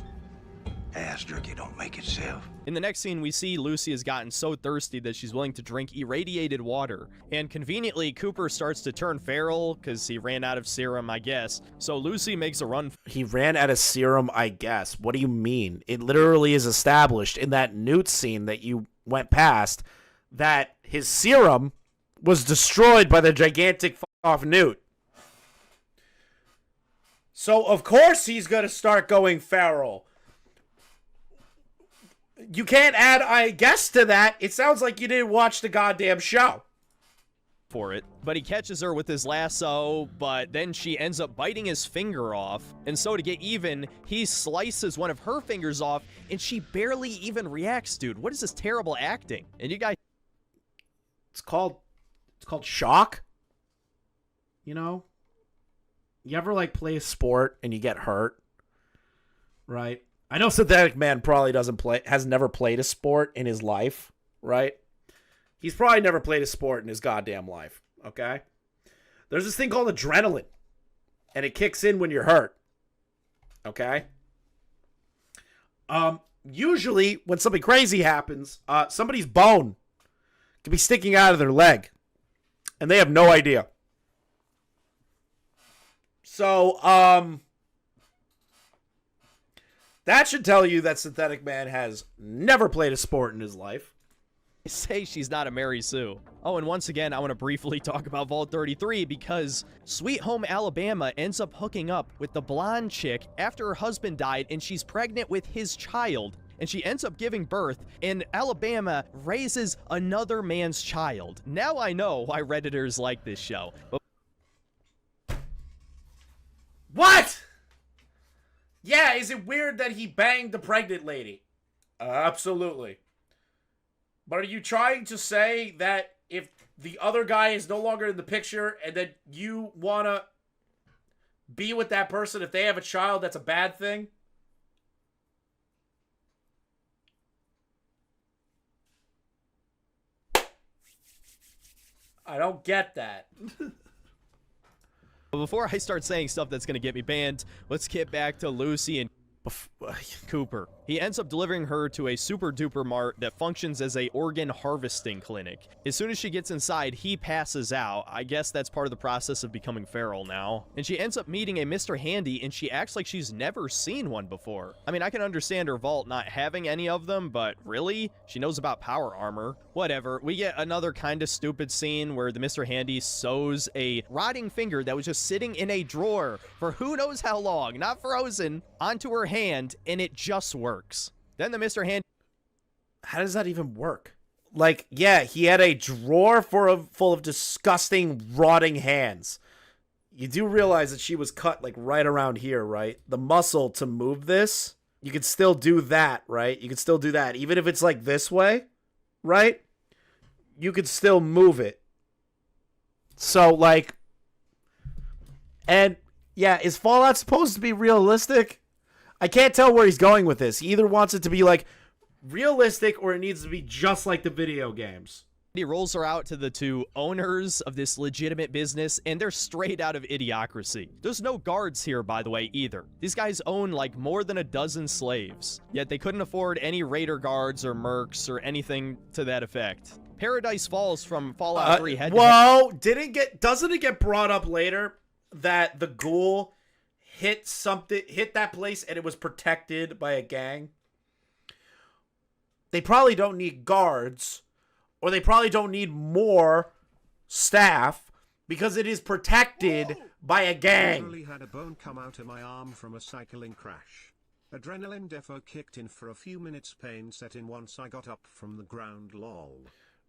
Ass jerky don't make itself. In the next scene, we see Lucy has gotten so thirsty that she's willing to drink irradiated water. And conveniently, Cooper starts to turn feral because he ran out of serum, I guess. So Lucy makes a run. He ran out of serum, I guess. What do you mean? It literally is established in that newt scene that you went past that his serum was destroyed by the gigantic off newt. So, of course, he's going to start going feral. You can't add I guess to that. It sounds like you didn't watch the goddamn show. For it, but he catches her with his lasso, but then she ends up biting his finger off, and so to get even, he slices one of her fingers off, and she barely even reacts, dude. What is this terrible acting? And you guys... It's called shock. You know? You ever, like, play a sport and you get hurt? Right? I know Synthetic Man probably has never played a sport in his life, right? He's probably never played a sport in his goddamn life, okay? There's this thing called adrenaline, and it kicks in when you're hurt, okay? Usually, when something crazy happens, somebody's bone could be sticking out of their leg, and they have no idea. So, that should tell you that Synthetic Man has never played a sport in his life. Say she's not a Mary Sue. Oh, and once again, I want to briefly talk about Vault 33 because Sweet Home Alabama ends up hooking up with the blonde chick after her husband died, and she's pregnant with his child, and she ends up giving birth, and Alabama raises another man's child. Now I know why Redditors like this show. But what? Yeah, is it weird that he banged the pregnant lady? Absolutely. But are you trying to say that if the other guy is no longer in the picture and that you want to be with that person if they have a child, that's a bad thing? I don't get that. But before I start saying stuff that's going to get me banned, let's get back to Lucy and Cooper. He ends up delivering her to a super duper mart that functions as a organ harvesting clinic. As soon as she gets inside, he passes out. I guess that's part of the process of becoming feral now. And she ends up meeting a Mr. Handy, and she acts like she's never seen one before. I mean, I can understand her vault not having any of them, but really? She knows about power armor. Whatever. We get another kind of stupid scene where the Mr. Handy sews a rotting finger that was just sitting in a drawer for who knows how long, not frozen, onto her hand, and it just works. Then the Mr. Handy... How does that even work? Like, yeah, he had a drawer full of disgusting, rotting hands. You do realize that she was cut, like, right around here, right? The muscle to move this, you could still do that, right? You could still do that. Even if it's, like, this way, right? You could still move it. So, like... And, yeah, is Fallout supposed to be realistic? I can't tell where he's going with this. He either wants it to be, like, realistic or it needs to be just like the video games. He rolls her out to the two owners of this legitimate business, and they're straight out of Idiocracy. There's no guards here, by the way, either. These guys own, like, more than a dozen slaves. Yet they couldn't afford any raider guards or mercs or anything to that effect. Paradise Falls from Fallout 3 had... Whoa! Doesn't it get brought up later that the Ghoul... hit that place and it was protected by a gang? They probably don't need guards, or they probably don't need more staff because it is protected by a gang. I literally had a bone come out of my arm from a cycling crash. Adrenaline defo kicked in for a few minutes, pain set in once I got up from the ground, lol.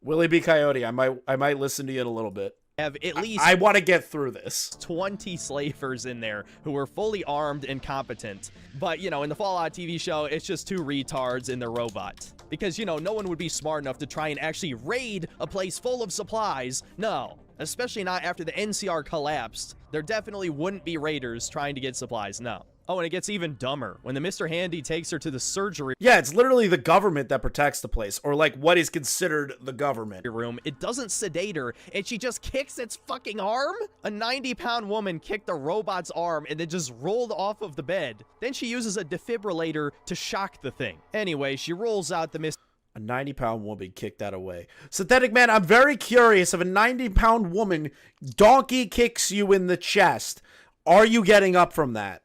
Willie B. Coyote, I might listen to you in a little bit. Have at least I want to get through this. 20 slavers in there who were fully armed and competent. But, you know, in the Fallout TV show, it's just two retards and their robot. Because, you know, no one would be smart enough to try and actually raid a place full of supplies. No. Especially not after the NCR collapsed. There definitely wouldn't be raiders trying to get supplies. No. Oh, and it gets even dumber. When the Mr. Handy takes her to the surgery Yeah, it's literally the government that protects the place, or like what is considered the government. room, it doesn't sedate her, and she just kicks its fucking arm? A 90-pound woman kicked a robot's arm and then just rolled off of the bed. Then she uses a defibrillator to shock the thing. Anyway, she rolls out the A 90-pound woman kicked that away. Synthetic Man, I'm very curious. If a 90-pound woman donkey kicks you in the chest, are you getting up from that?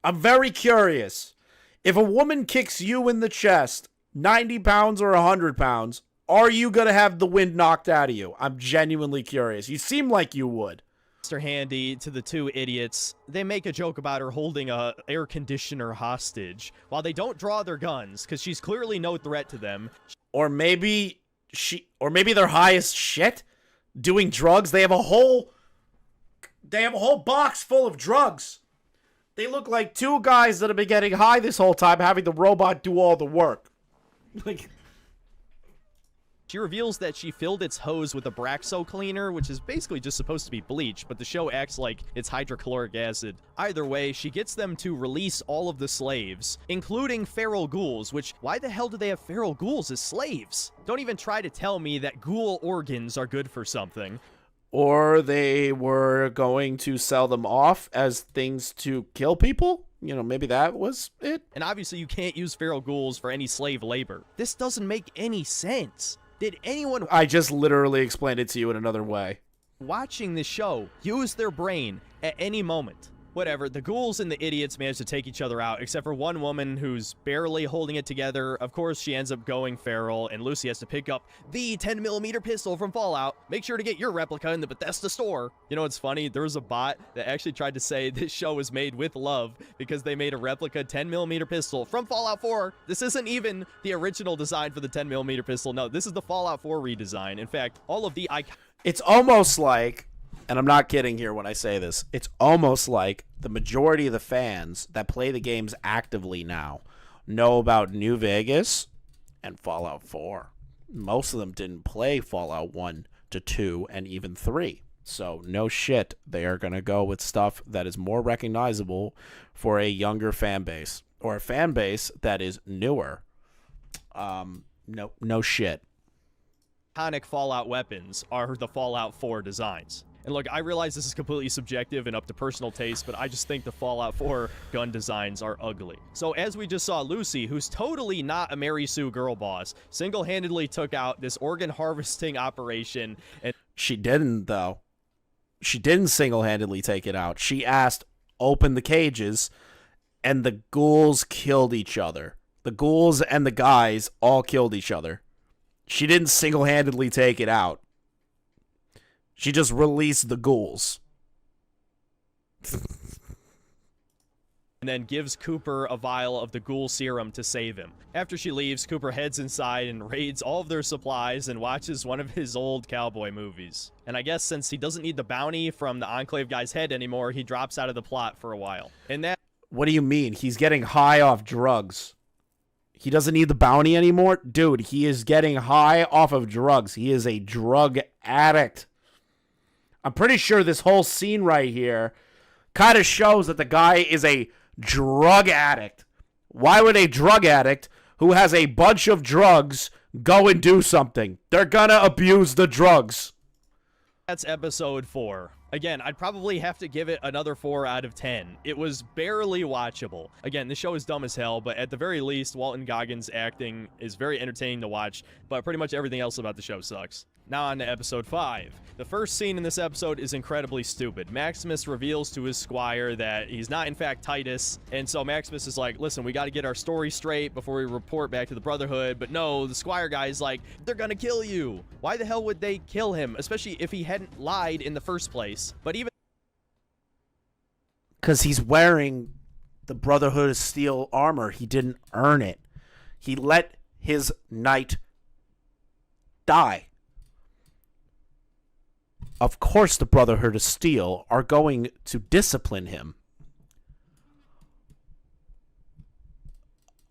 I'm very curious. If a woman kicks you in the chest, 90 pounds or 100 pounds, are you going to have the wind knocked out of you? I'm genuinely curious. You seem like you would. Mr. Handy to the two idiots. They make a joke about her holding a air conditioner hostage while they don't draw their guns because she's clearly no threat to them. Or maybe they're high as shit doing drugs. They have a whole box full of drugs. They look like two guys that have been getting high this whole time, having the robot do all the work. Like, She reveals that she filled its hose with a Braxo cleaner, which is basically just supposed to be bleach, but the show acts like it's hydrochloric acid. Either way, she gets them to release all of the slaves, including feral ghouls, which, why the hell do they have feral ghouls as slaves? Don't even try to tell me that ghoul organs are good for something. Or they were going to sell them off as things to kill people? You know, maybe that was it? And obviously you can't use feral ghouls for any slave labor. This doesn't make any sense. Did anyone I just literally explained it to you in another way. watching this show use their brain at any moment? Whatever, the ghouls and the idiots manage to take each other out, except for one woman who's barely holding it together. Of course, she ends up going feral, and Lucy has to pick up the 10mm pistol from Fallout. Make sure to get your replica in the Bethesda store. You know what's funny? There was a bot that actually tried to say this show was made with love because they made a replica 10mm pistol from Fallout 4. This isn't even the original design for the 10mm pistol. No, this is the Fallout 4 redesign. In fact, all of the It's almost like, and I'm not kidding here when I say this, it's almost like the majority of the fans that play the games actively now know about New Vegas and Fallout 4. Most of them didn't play Fallout 1 to 2 and even 3. So no shit, they are going to go with stuff that is more recognizable for a younger fan base, or a fan base that is newer. No shit. iconic Fallout weapons are the Fallout 4 designs. And look, I realize this is completely subjective and up to personal taste, but I just think the Fallout 4 gun designs are ugly. So as we just saw, Lucy, who's totally not a Mary Sue girl boss, single-handedly took out this organ harvesting operation. And she didn't, though. She didn't single-handedly take it out. She asked, open the cages, and the ghouls killed each other. The ghouls and the guys all killed each other. She didn't single-handedly take it out. She just released the ghouls. and then gives Cooper a vial of the Ghoul serum to save him. After she leaves, Cooper heads inside and raids all of their supplies and watches one of his old cowboy movies. And I guess since he doesn't need the bounty from the Enclave guy's head anymore, he drops out of the plot for a while. And that... What do you mean? He's getting high off drugs. He doesn't need the bounty anymore? Dude, he is getting high off of drugs. He is a drug addict. I'm pretty sure this whole scene right here kind of shows that the guy is a drug addict. Why would a drug addict who has a bunch of drugs go and do something? They're gonna abuse the drugs. That's episode 4. Again, I'd probably have to give it another 4 out of 10. It was barely watchable. Again, the show is dumb as hell, but at the very least, Walton Goggins' acting is very entertaining to watch, but pretty much everything else about the show sucks. Now on to episode 5. The first scene in this episode is incredibly stupid. Maximus reveals to his squire that he's not in fact Titus, and so Maximus is like, listen, we got to get our story straight before we report back to the Brotherhood, but no, the squire guy is like, they're gonna kill you. Why the hell would they kill him, especially if he hadn't lied in the first place? But even... Because he's wearing the Brotherhood of Steel armor. He didn't earn it. He let his knight die. Of course the Brotherhood of Steel are going to discipline him.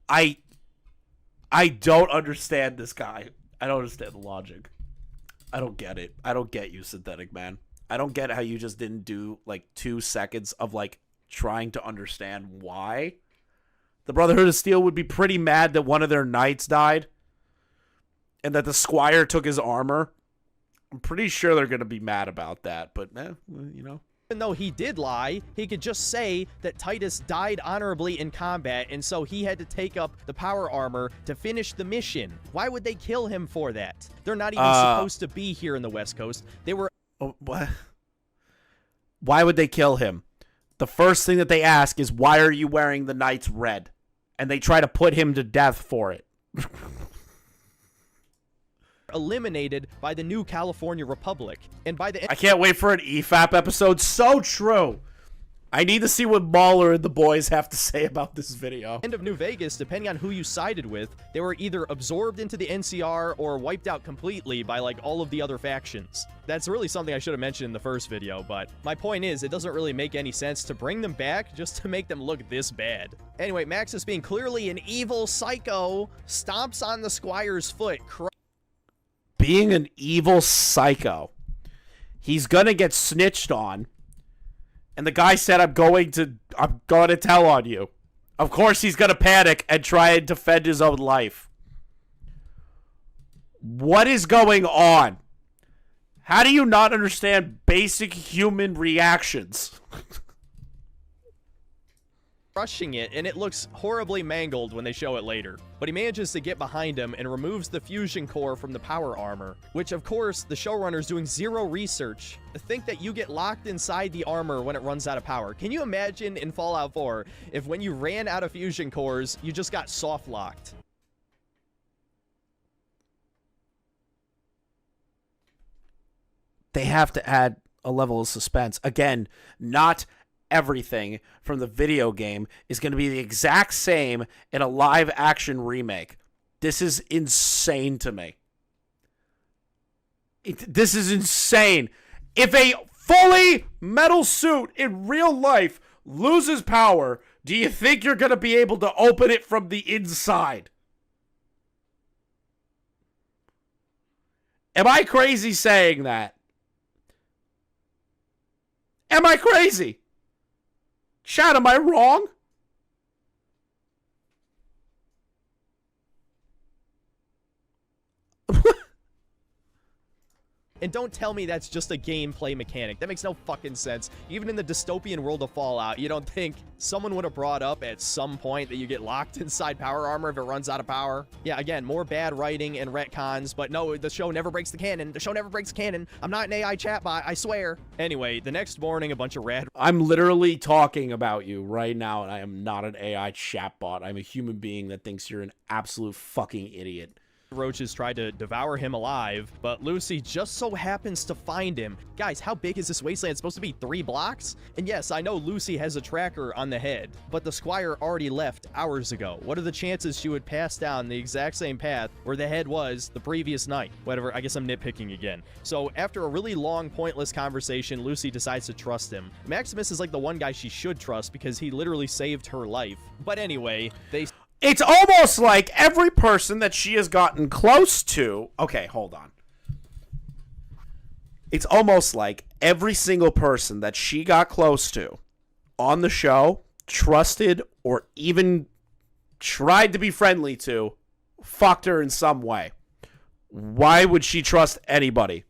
I don't understand this guy. I don't understand the logic. I don't get it. I don't get you, Synthetic Man. I don't get how you just didn't do like 2 seconds of like trying to understand why. The Brotherhood of Steel would be pretty mad that one of their knights died and that the squire took his armor. I'm pretty sure they're going to be mad about that, but, you know. Even though he did lie, he could just say that Titus died honorably in combat, and so he had to take up the power armor to finish the mission. Why would they kill him for that? They're not even supposed to be here in the West Coast. They were... What? Why would they kill him? The first thing that they ask is, why are you wearing the knight's red? And they try to put him to death for it. Eliminated by the new California Republic, and by the I can't wait for an EFAP episode. So true. I need to see what Mauler and the boys have to say about this video. End of New Vegas, depending on who you sided with, they were either absorbed into the NCR or wiped out completely by like all of the other factions. That's really something I should have mentioned in the first video, but my point is it doesn't really make any sense to bring them back just to make them look this bad. Anyway, Maxis, being clearly an evil psycho, stomps on the squire's foot, being an evil psycho. He's gonna get snitched on. And the guy said, I'm going to tell on you. Of course he's gonna panic and try and defend his own life. What is going on? How do you not understand basic human reactions? Crushing it, and it looks horribly mangled when they show it later. But he manages to get behind him and removes the fusion core from the power armor, which of course the showrunner's doing zero research. Think that you get locked inside the armor when it runs out of power. Can you imagine in Fallout 4 if when you ran out of fusion cores, you just got soft locked? They have to add a level of suspense. Again, not everything from the video game is going to be the exact same in a live action remake. This is insane to me. This is insane. If a fully metal suit in real life loses power, do you think you're going to be able to open it from the inside? Am I crazy saying that? Am I crazy? Chat, am I wrong? And don't tell me that's just a gameplay mechanic. That makes no fucking sense. Even in the dystopian world of Fallout, you don't think someone would have brought up at some point that you get locked inside power armor if it runs out of power? Yeah, again, more bad writing and retcons, but no, the show never breaks the canon. The show never breaks the canon. I'm not an AI chatbot, I swear. Anyway, the next morning, a bunch of rad... I'm literally talking about you right now, and I am not an AI chatbot. I'm a human being that thinks you're an absolute fucking idiot. roaches tried to devour him alive, but Lucy just so happens to find him. Guys, how big is this wasteland? It's supposed to be 3 blocks? And yes, I know Lucy has a tracker on the head, but the Squire already left hours ago. What are the chances she would pass down the exact same path where the head was the previous night? Whatever, I guess I'm nitpicking again. So after a really long, pointless conversation, Lucy decides to trust him. Maximus is like the one guy she should trust because he literally saved her life. But anyway, It's almost like every person that she has gotten close to... Okay, hold on. It's almost like every single person that she got close to on the show, trusted, or even tried to be friendly to, fucked her in some way. Why would she trust anybody?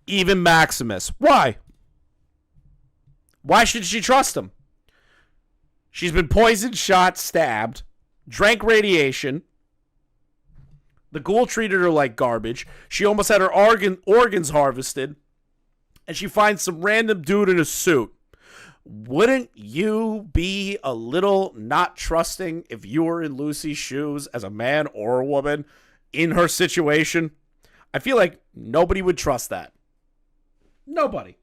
Even Maximus. Why? Why should she trust him? She's been poisoned, shot, stabbed, drank radiation. The Ghoul treated her like garbage. She almost had her organs harvested. And she finds some random dude in a suit. Wouldn't you be a little not trusting if you were in Lucy's shoes as a man or a woman in her situation? I feel like nobody would trust that. Nobody.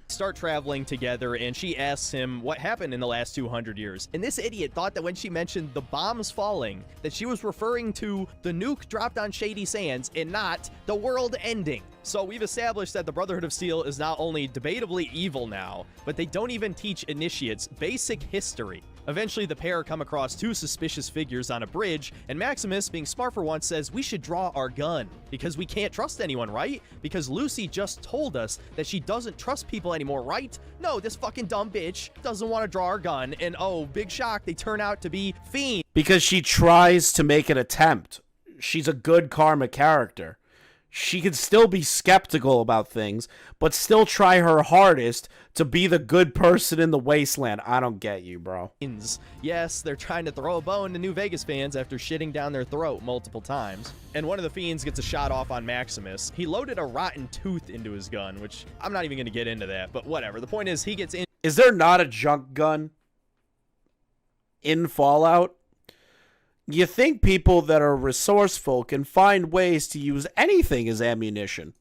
Start traveling together, and she asks him what happened in the last 200 years. And this idiot thought that when she mentioned the bombs falling, that she was referring to the nuke dropped on Shady Sands and not the world ending. So we've established that the Brotherhood of Steel is not only debatably evil now, but they don't even teach initiates basic history. Eventually, the pair come across 2 suspicious figures on a bridge, and Maximus, being smart for once, says we should draw our gun, because we can't trust anyone, right? Because Lucy just told us that she doesn't trust people anymore, right? No, this fucking dumb bitch doesn't want to draw her gun, and oh, big shock, they turn out to be fiends. Because she tries to make an attempt. She's a good karma character. She can still be skeptical about things, but still try her hardest to be the good person in the wasteland. I don't get you, bro. Yes, they're trying to throw a bone to New Vegas fans after shitting down their throat multiple times. And one of the fiends gets a shot off on Maximus. He loaded a rotten tooth into his gun, which I'm not even going to get into that, but whatever. The point is, he gets in. Is there not a junk gun in Fallout? You think people that are resourceful can find ways to use anything as ammunition.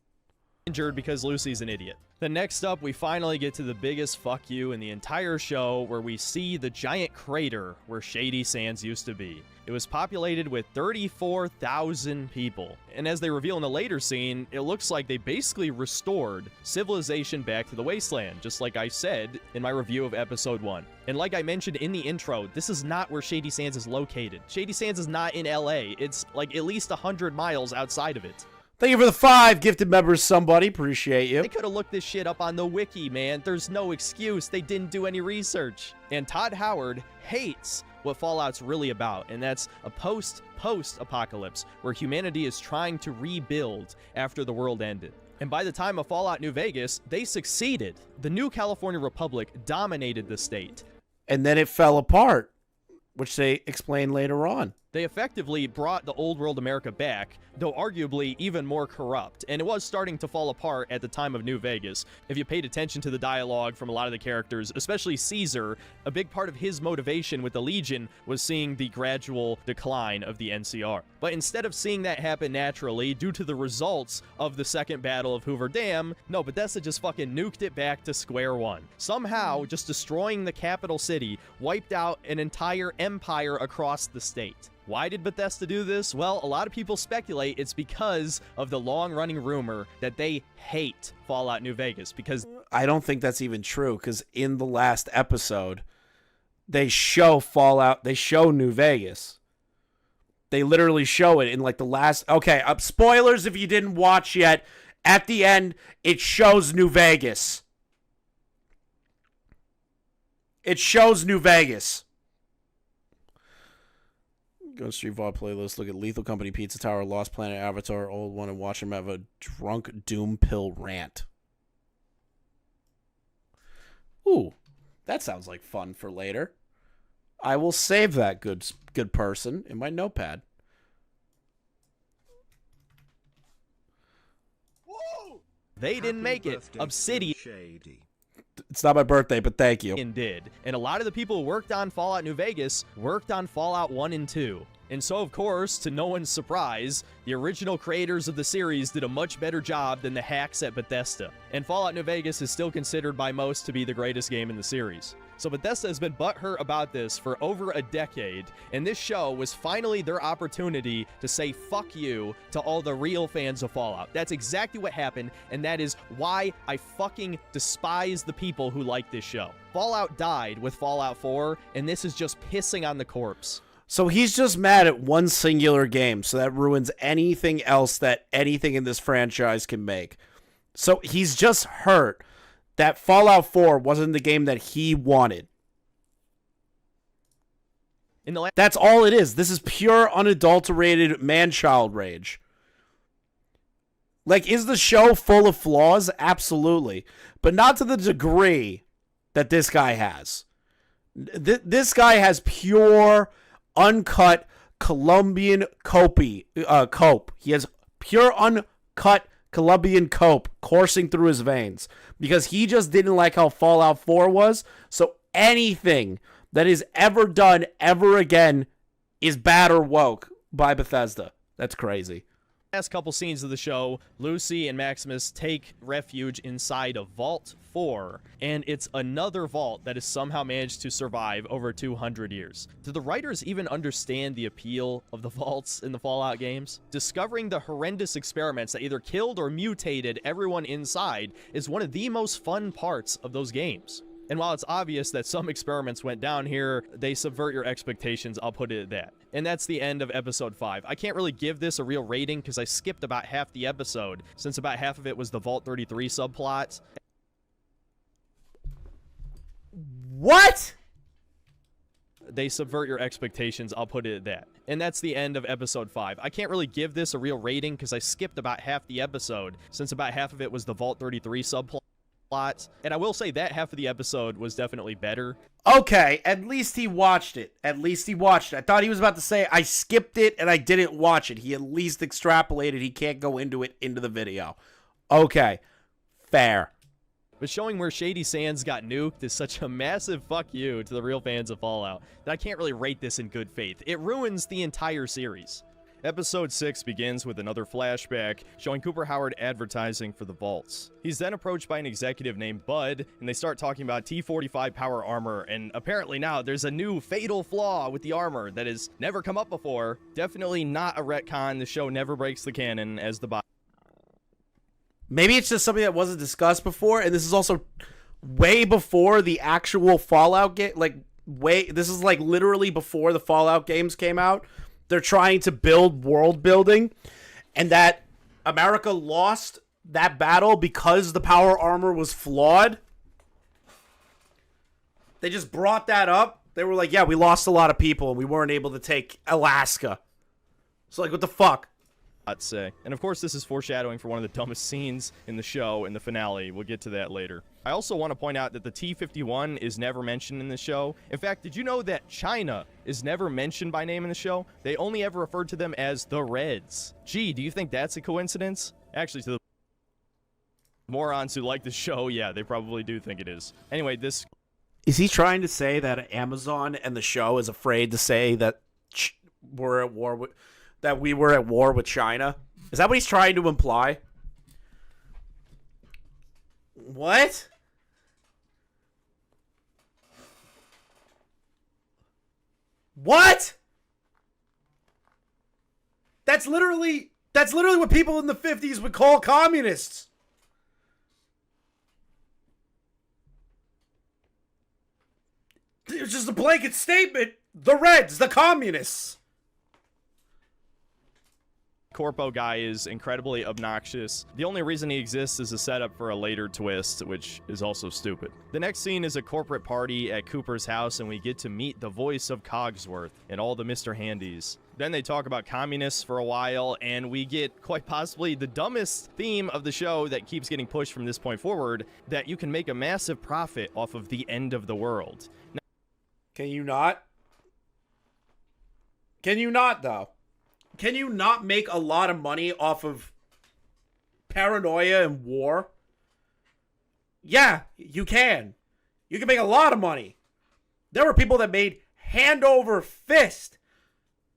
Injured because Lucy's an idiot. Then next up, we finally get to the biggest fuck you in the entire show, where we see the giant crater where Shady Sands used to be. It was populated with 34,000 people. And as they reveal in the later scene, it looks like they basically restored civilization back to the wasteland, just like I said in my review of episode 1. And like I mentioned in the intro, this is not where Shady Sands is located. Shady Sands is not in LA. It's like at least 100 miles outside of it. Thank you for the 5 gifted members, somebody. Appreciate you. They could have looked this shit up on the wiki, man. There's no excuse. They didn't do any research. And Todd Howard hates what Fallout's really about, and that's a post-apocalypse where humanity is trying to rebuild after the world ended. And by the time of Fallout New Vegas, they succeeded. The new California Republic dominated the state. And then it fell apart, which they explain later on. They effectively brought the old world America back, though arguably even more corrupt, and it was starting to fall apart at the time of New Vegas. If you paid attention to the dialogue from a lot of the characters, especially Caesar, a big part of his motivation with the Legion was seeing the gradual decline of the NCR. But instead of seeing that happen naturally, due to the results of the Second Battle of Hoover Dam, no, Bethesda just fucking nuked it back to square one. Somehow, just destroying the capital city wiped out an entire empire across the state. Why did Bethesda do this? Well, a lot of people speculate it's because of the long-running rumor that they hate Fallout New Vegas, because I don't think that's even true, because in the last episode, they show Fallout, they show New Vegas. They literally show it in like the last... Okay, spoilers if you didn't watch yet. At the end, it shows New Vegas. It shows New Vegas. Go to Street Vault playlist, look at Lethal Company, Pizza Tower, Lost Planet, Avatar, Old One, and watch him have a drunk doom pill rant. Ooh, that sounds like fun for later. I will save that good person in my notepad. they didn't make it. Obsidian Shady. It's not my birthday, but thank you. did. And a lot of the people who worked on Fallout New Vegas worked on Fallout 1 and 2. And so, of course, to no one's surprise, the original creators of the series did a much better job than the hacks at Bethesda. And Fallout New Vegas is still considered by most to be the greatest game in the series. So Bethesda has been butthurt about this for over a decade, and this show was finally their opportunity to say fuck you to all the real fans of Fallout. That's exactly what happened, and that is why I fucking despise the people who like this show. Fallout died with Fallout 4, and this is just pissing on the corpse. So he's just mad at one singular game, so that ruins anything else that anything in this franchise can make. So he's just hurt that Fallout 4 wasn't the game that he wanted. That's all it is. This is pure, unadulterated man-child rage. Like, is the show full of flaws? Absolutely. But not to the degree that this guy has. This guy has pure, uncut Colombian cope. He has pure, uncut Colombian cope coursing through his veins because he just didn't like how Fallout 4 was. So anything that is ever done ever again is bad or woke by Bethesda. That's crazy. Last couple scenes of the show, Lucy and Maximus take refuge inside of Vault 4, and it's another vault that has somehow managed to survive over 200 years. Do the writers even understand the appeal of the vaults in the Fallout games? Discovering the horrendous experiments that either killed or mutated everyone inside is one of the most fun parts of those games. And while it's obvious that some experiments went down here, they subvert your expectations, I'll put it at that. And that's the end of episode 5. I can't really give this a real rating because I skipped about half the episode, since about half of it was the Vault 33 subplot. What? They subvert your expectations, I'll put it at that. And that's the end of episode 5. I can't really give this a real rating because I skipped about half the episode, since about half of it was the Vault 33 subplot. And I will say that half of the episode was definitely better. Okay, at least he watched it. At least he watched it. I thought he was about to say, I skipped it and I didn't watch it. He at least extrapolated he can't go into it into the video. Okay, fair. But showing where Shady Sands got nuked is such a massive fuck you to the real fans of Fallout that I can't really rate this in good faith. It ruins the entire series. Episode 6 begins with another flashback showing Cooper Howard advertising for the vaults. He's then approached by an executive named Bud, and they start talking about T-45 power armor, and apparently now there's a new fatal flaw with the armor that has never come up before. Definitely not a retcon. The show never breaks the canon as the bot. Maybe it's just something that wasn't discussed before, and this is also way before the actual Fallout game. This is like literally before the Fallout games came out. They're trying to build world building, and that America lost that battle because the power armor was flawed. They just brought that up. They were like, yeah, we lost a lot of people and we weren't able to take Alaska. So like, what the fuck? I'd say. And of course, this is foreshadowing for one of the dumbest scenes in the show in the finale. We'll get to that later. I also want to point out that the T-51 is never mentioned in the show. In fact, did you know that China is never mentioned by name in the show? They only ever referred to them as the Reds. Gee, do you think that's a coincidence? Actually, to the morons who like the show, yeah, they probably do think it is. Anyway, this... Is he trying to say that Amazon and the show is afraid to say that we're at war with... that we were at war with China? Is that what he's trying to imply? What? What? That's literally what people in the 50s would call communists. It's just a blanket statement. The Reds, the communists. Corpo guy is incredibly obnoxious. The only reason he exists is a setup for a later twist, which is also stupid. The next scene is a corporate party at Cooper's house, and we get to meet the voice of Cogsworth and all the Mr. Handies. Then they talk about communists for a while, and we get quite possibly the dumbest theme of the show that keeps getting pushed from this point forward, that you can make a massive profit off of the end of the world. Now, can you not? Can you not, though? Can you not make a lot of money off of paranoia and war? Yeah, you can. You can make a lot of money. There were people that made hand over fist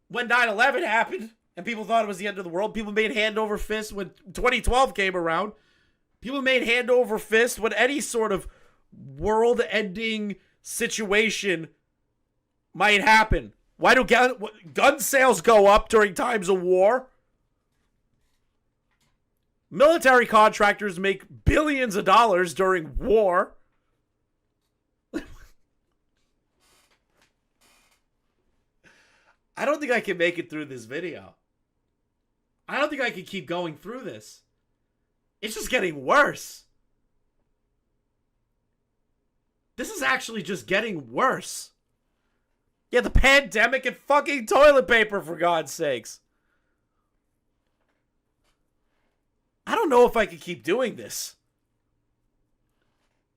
when 9/11 happened and people thought it was the end of the world. People made hand over fist when 2012 came around. People made hand over fist when any sort of world-ending situation might happen. Why do gun sales go up during times of war? Military contractors make billions of dollars during war. I don't think I can make it through this video. I don't think I can keep going through this. It's just getting worse. This is actually just getting worse. Yeah, the pandemic and fucking toilet paper, for God's sakes. I don't know if I can keep doing this.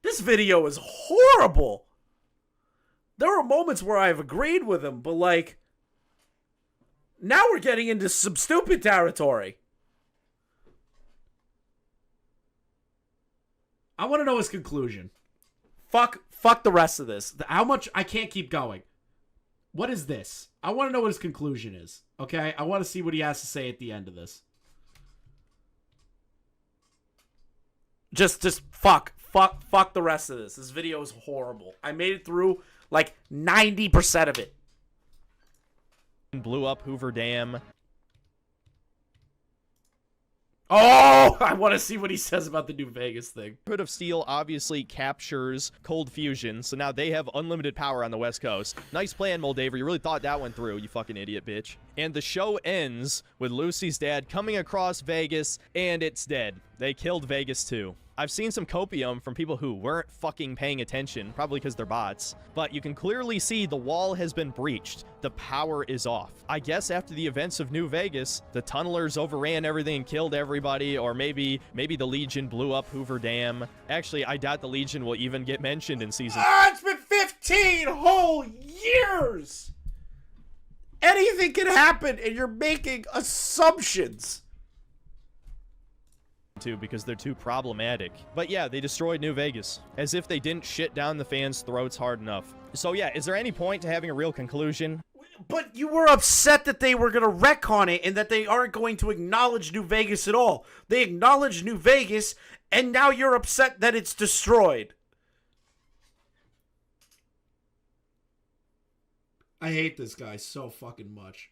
This video is horrible. There were moments where I've agreed with him, but like, now we're getting into some stupid territory. I want to know his conclusion. Fuck the rest of this. How much? I can't keep going. What is this? I want to know what his conclusion is. Okay? I want to see what he has to say at the end of this. Just fuck the rest of this. This video is horrible. I made it through like 90% of it. blew up Hoover Dam. Oh, I want to see what he says about the New Vegas thing. Brotherhood of Steel obviously captures Cold Fusion, so now they have unlimited power on the West Coast. Nice plan, Moldaver. You really thought that one through, you fucking idiot bitch. And the show ends with Lucy's dad coming across Vegas, and it's dead. They killed Vegas too. I've seen some copium from people who weren't fucking paying attention, probably because they're bots, but you can clearly see the wall has been breached. The power is off. I guess after the events of New Vegas, the tunnelers overran everything and killed everybody, or maybe the Legion blew up Hoover Dam. Actually, I doubt the Legion will even get mentioned in season. It's been 15 whole years! Anything can happen, and you're making assumptions. Too, because they're too problematic. But yeah, they destroyed New Vegas, as if they didn't shit down the fans' throats hard enough. So yeah, is there any point to having a real conclusion? But you were upset that they were going to retcon it and that they aren't going to acknowledge New Vegas at all. They acknowledged New Vegas, and now you're upset that it's destroyed. I hate this guy so fucking much.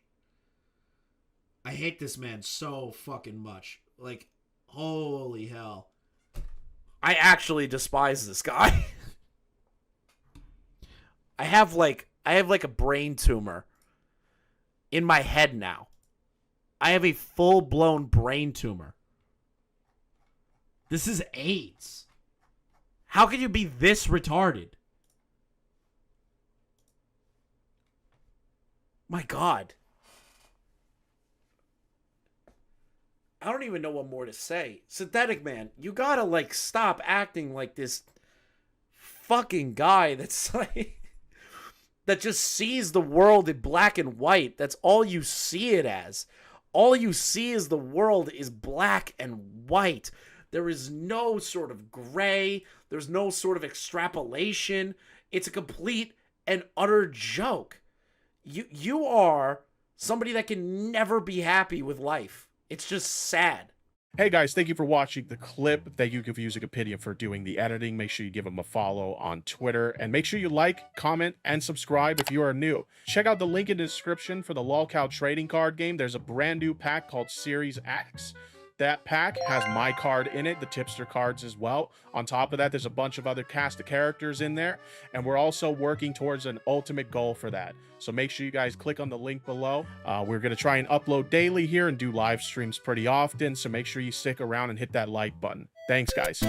I hate this man so fucking much. Like, holy hell. I actually despise this guy. I have like a brain tumor in my head now. I have a full-blown brain tumor. This is AIDS. How can you be this retarded? My God. I don't even know what more to say. Synthetic Man, you gotta, like, stop acting like this fucking guy that's like... that just sees the world in black and white. That's all you see it as. All you see is the world is black and white. There is no sort of gray. There's no sort of extrapolation. It's a complete and utter joke. You are somebody that can never be happy with life. It's just sad. Hey guys, thank you for watching the clip. Thank you for using Obsidian for doing the editing. Make sure you give him a follow on Twitter. And make sure you like, comment, and subscribe if you are new. Check out the link in the description for the lolcow trading card game. There's a brand new pack called Series X. That pack has my card in it, the tipster cards as well. On top of that, there's a bunch of other cast of characters in there. And we're also working towards an ultimate goal for that. So make sure you guys click on the link below. We're going to try and upload daily here and do live streams pretty often. So make sure you stick around and hit that like button. Thanks, guys.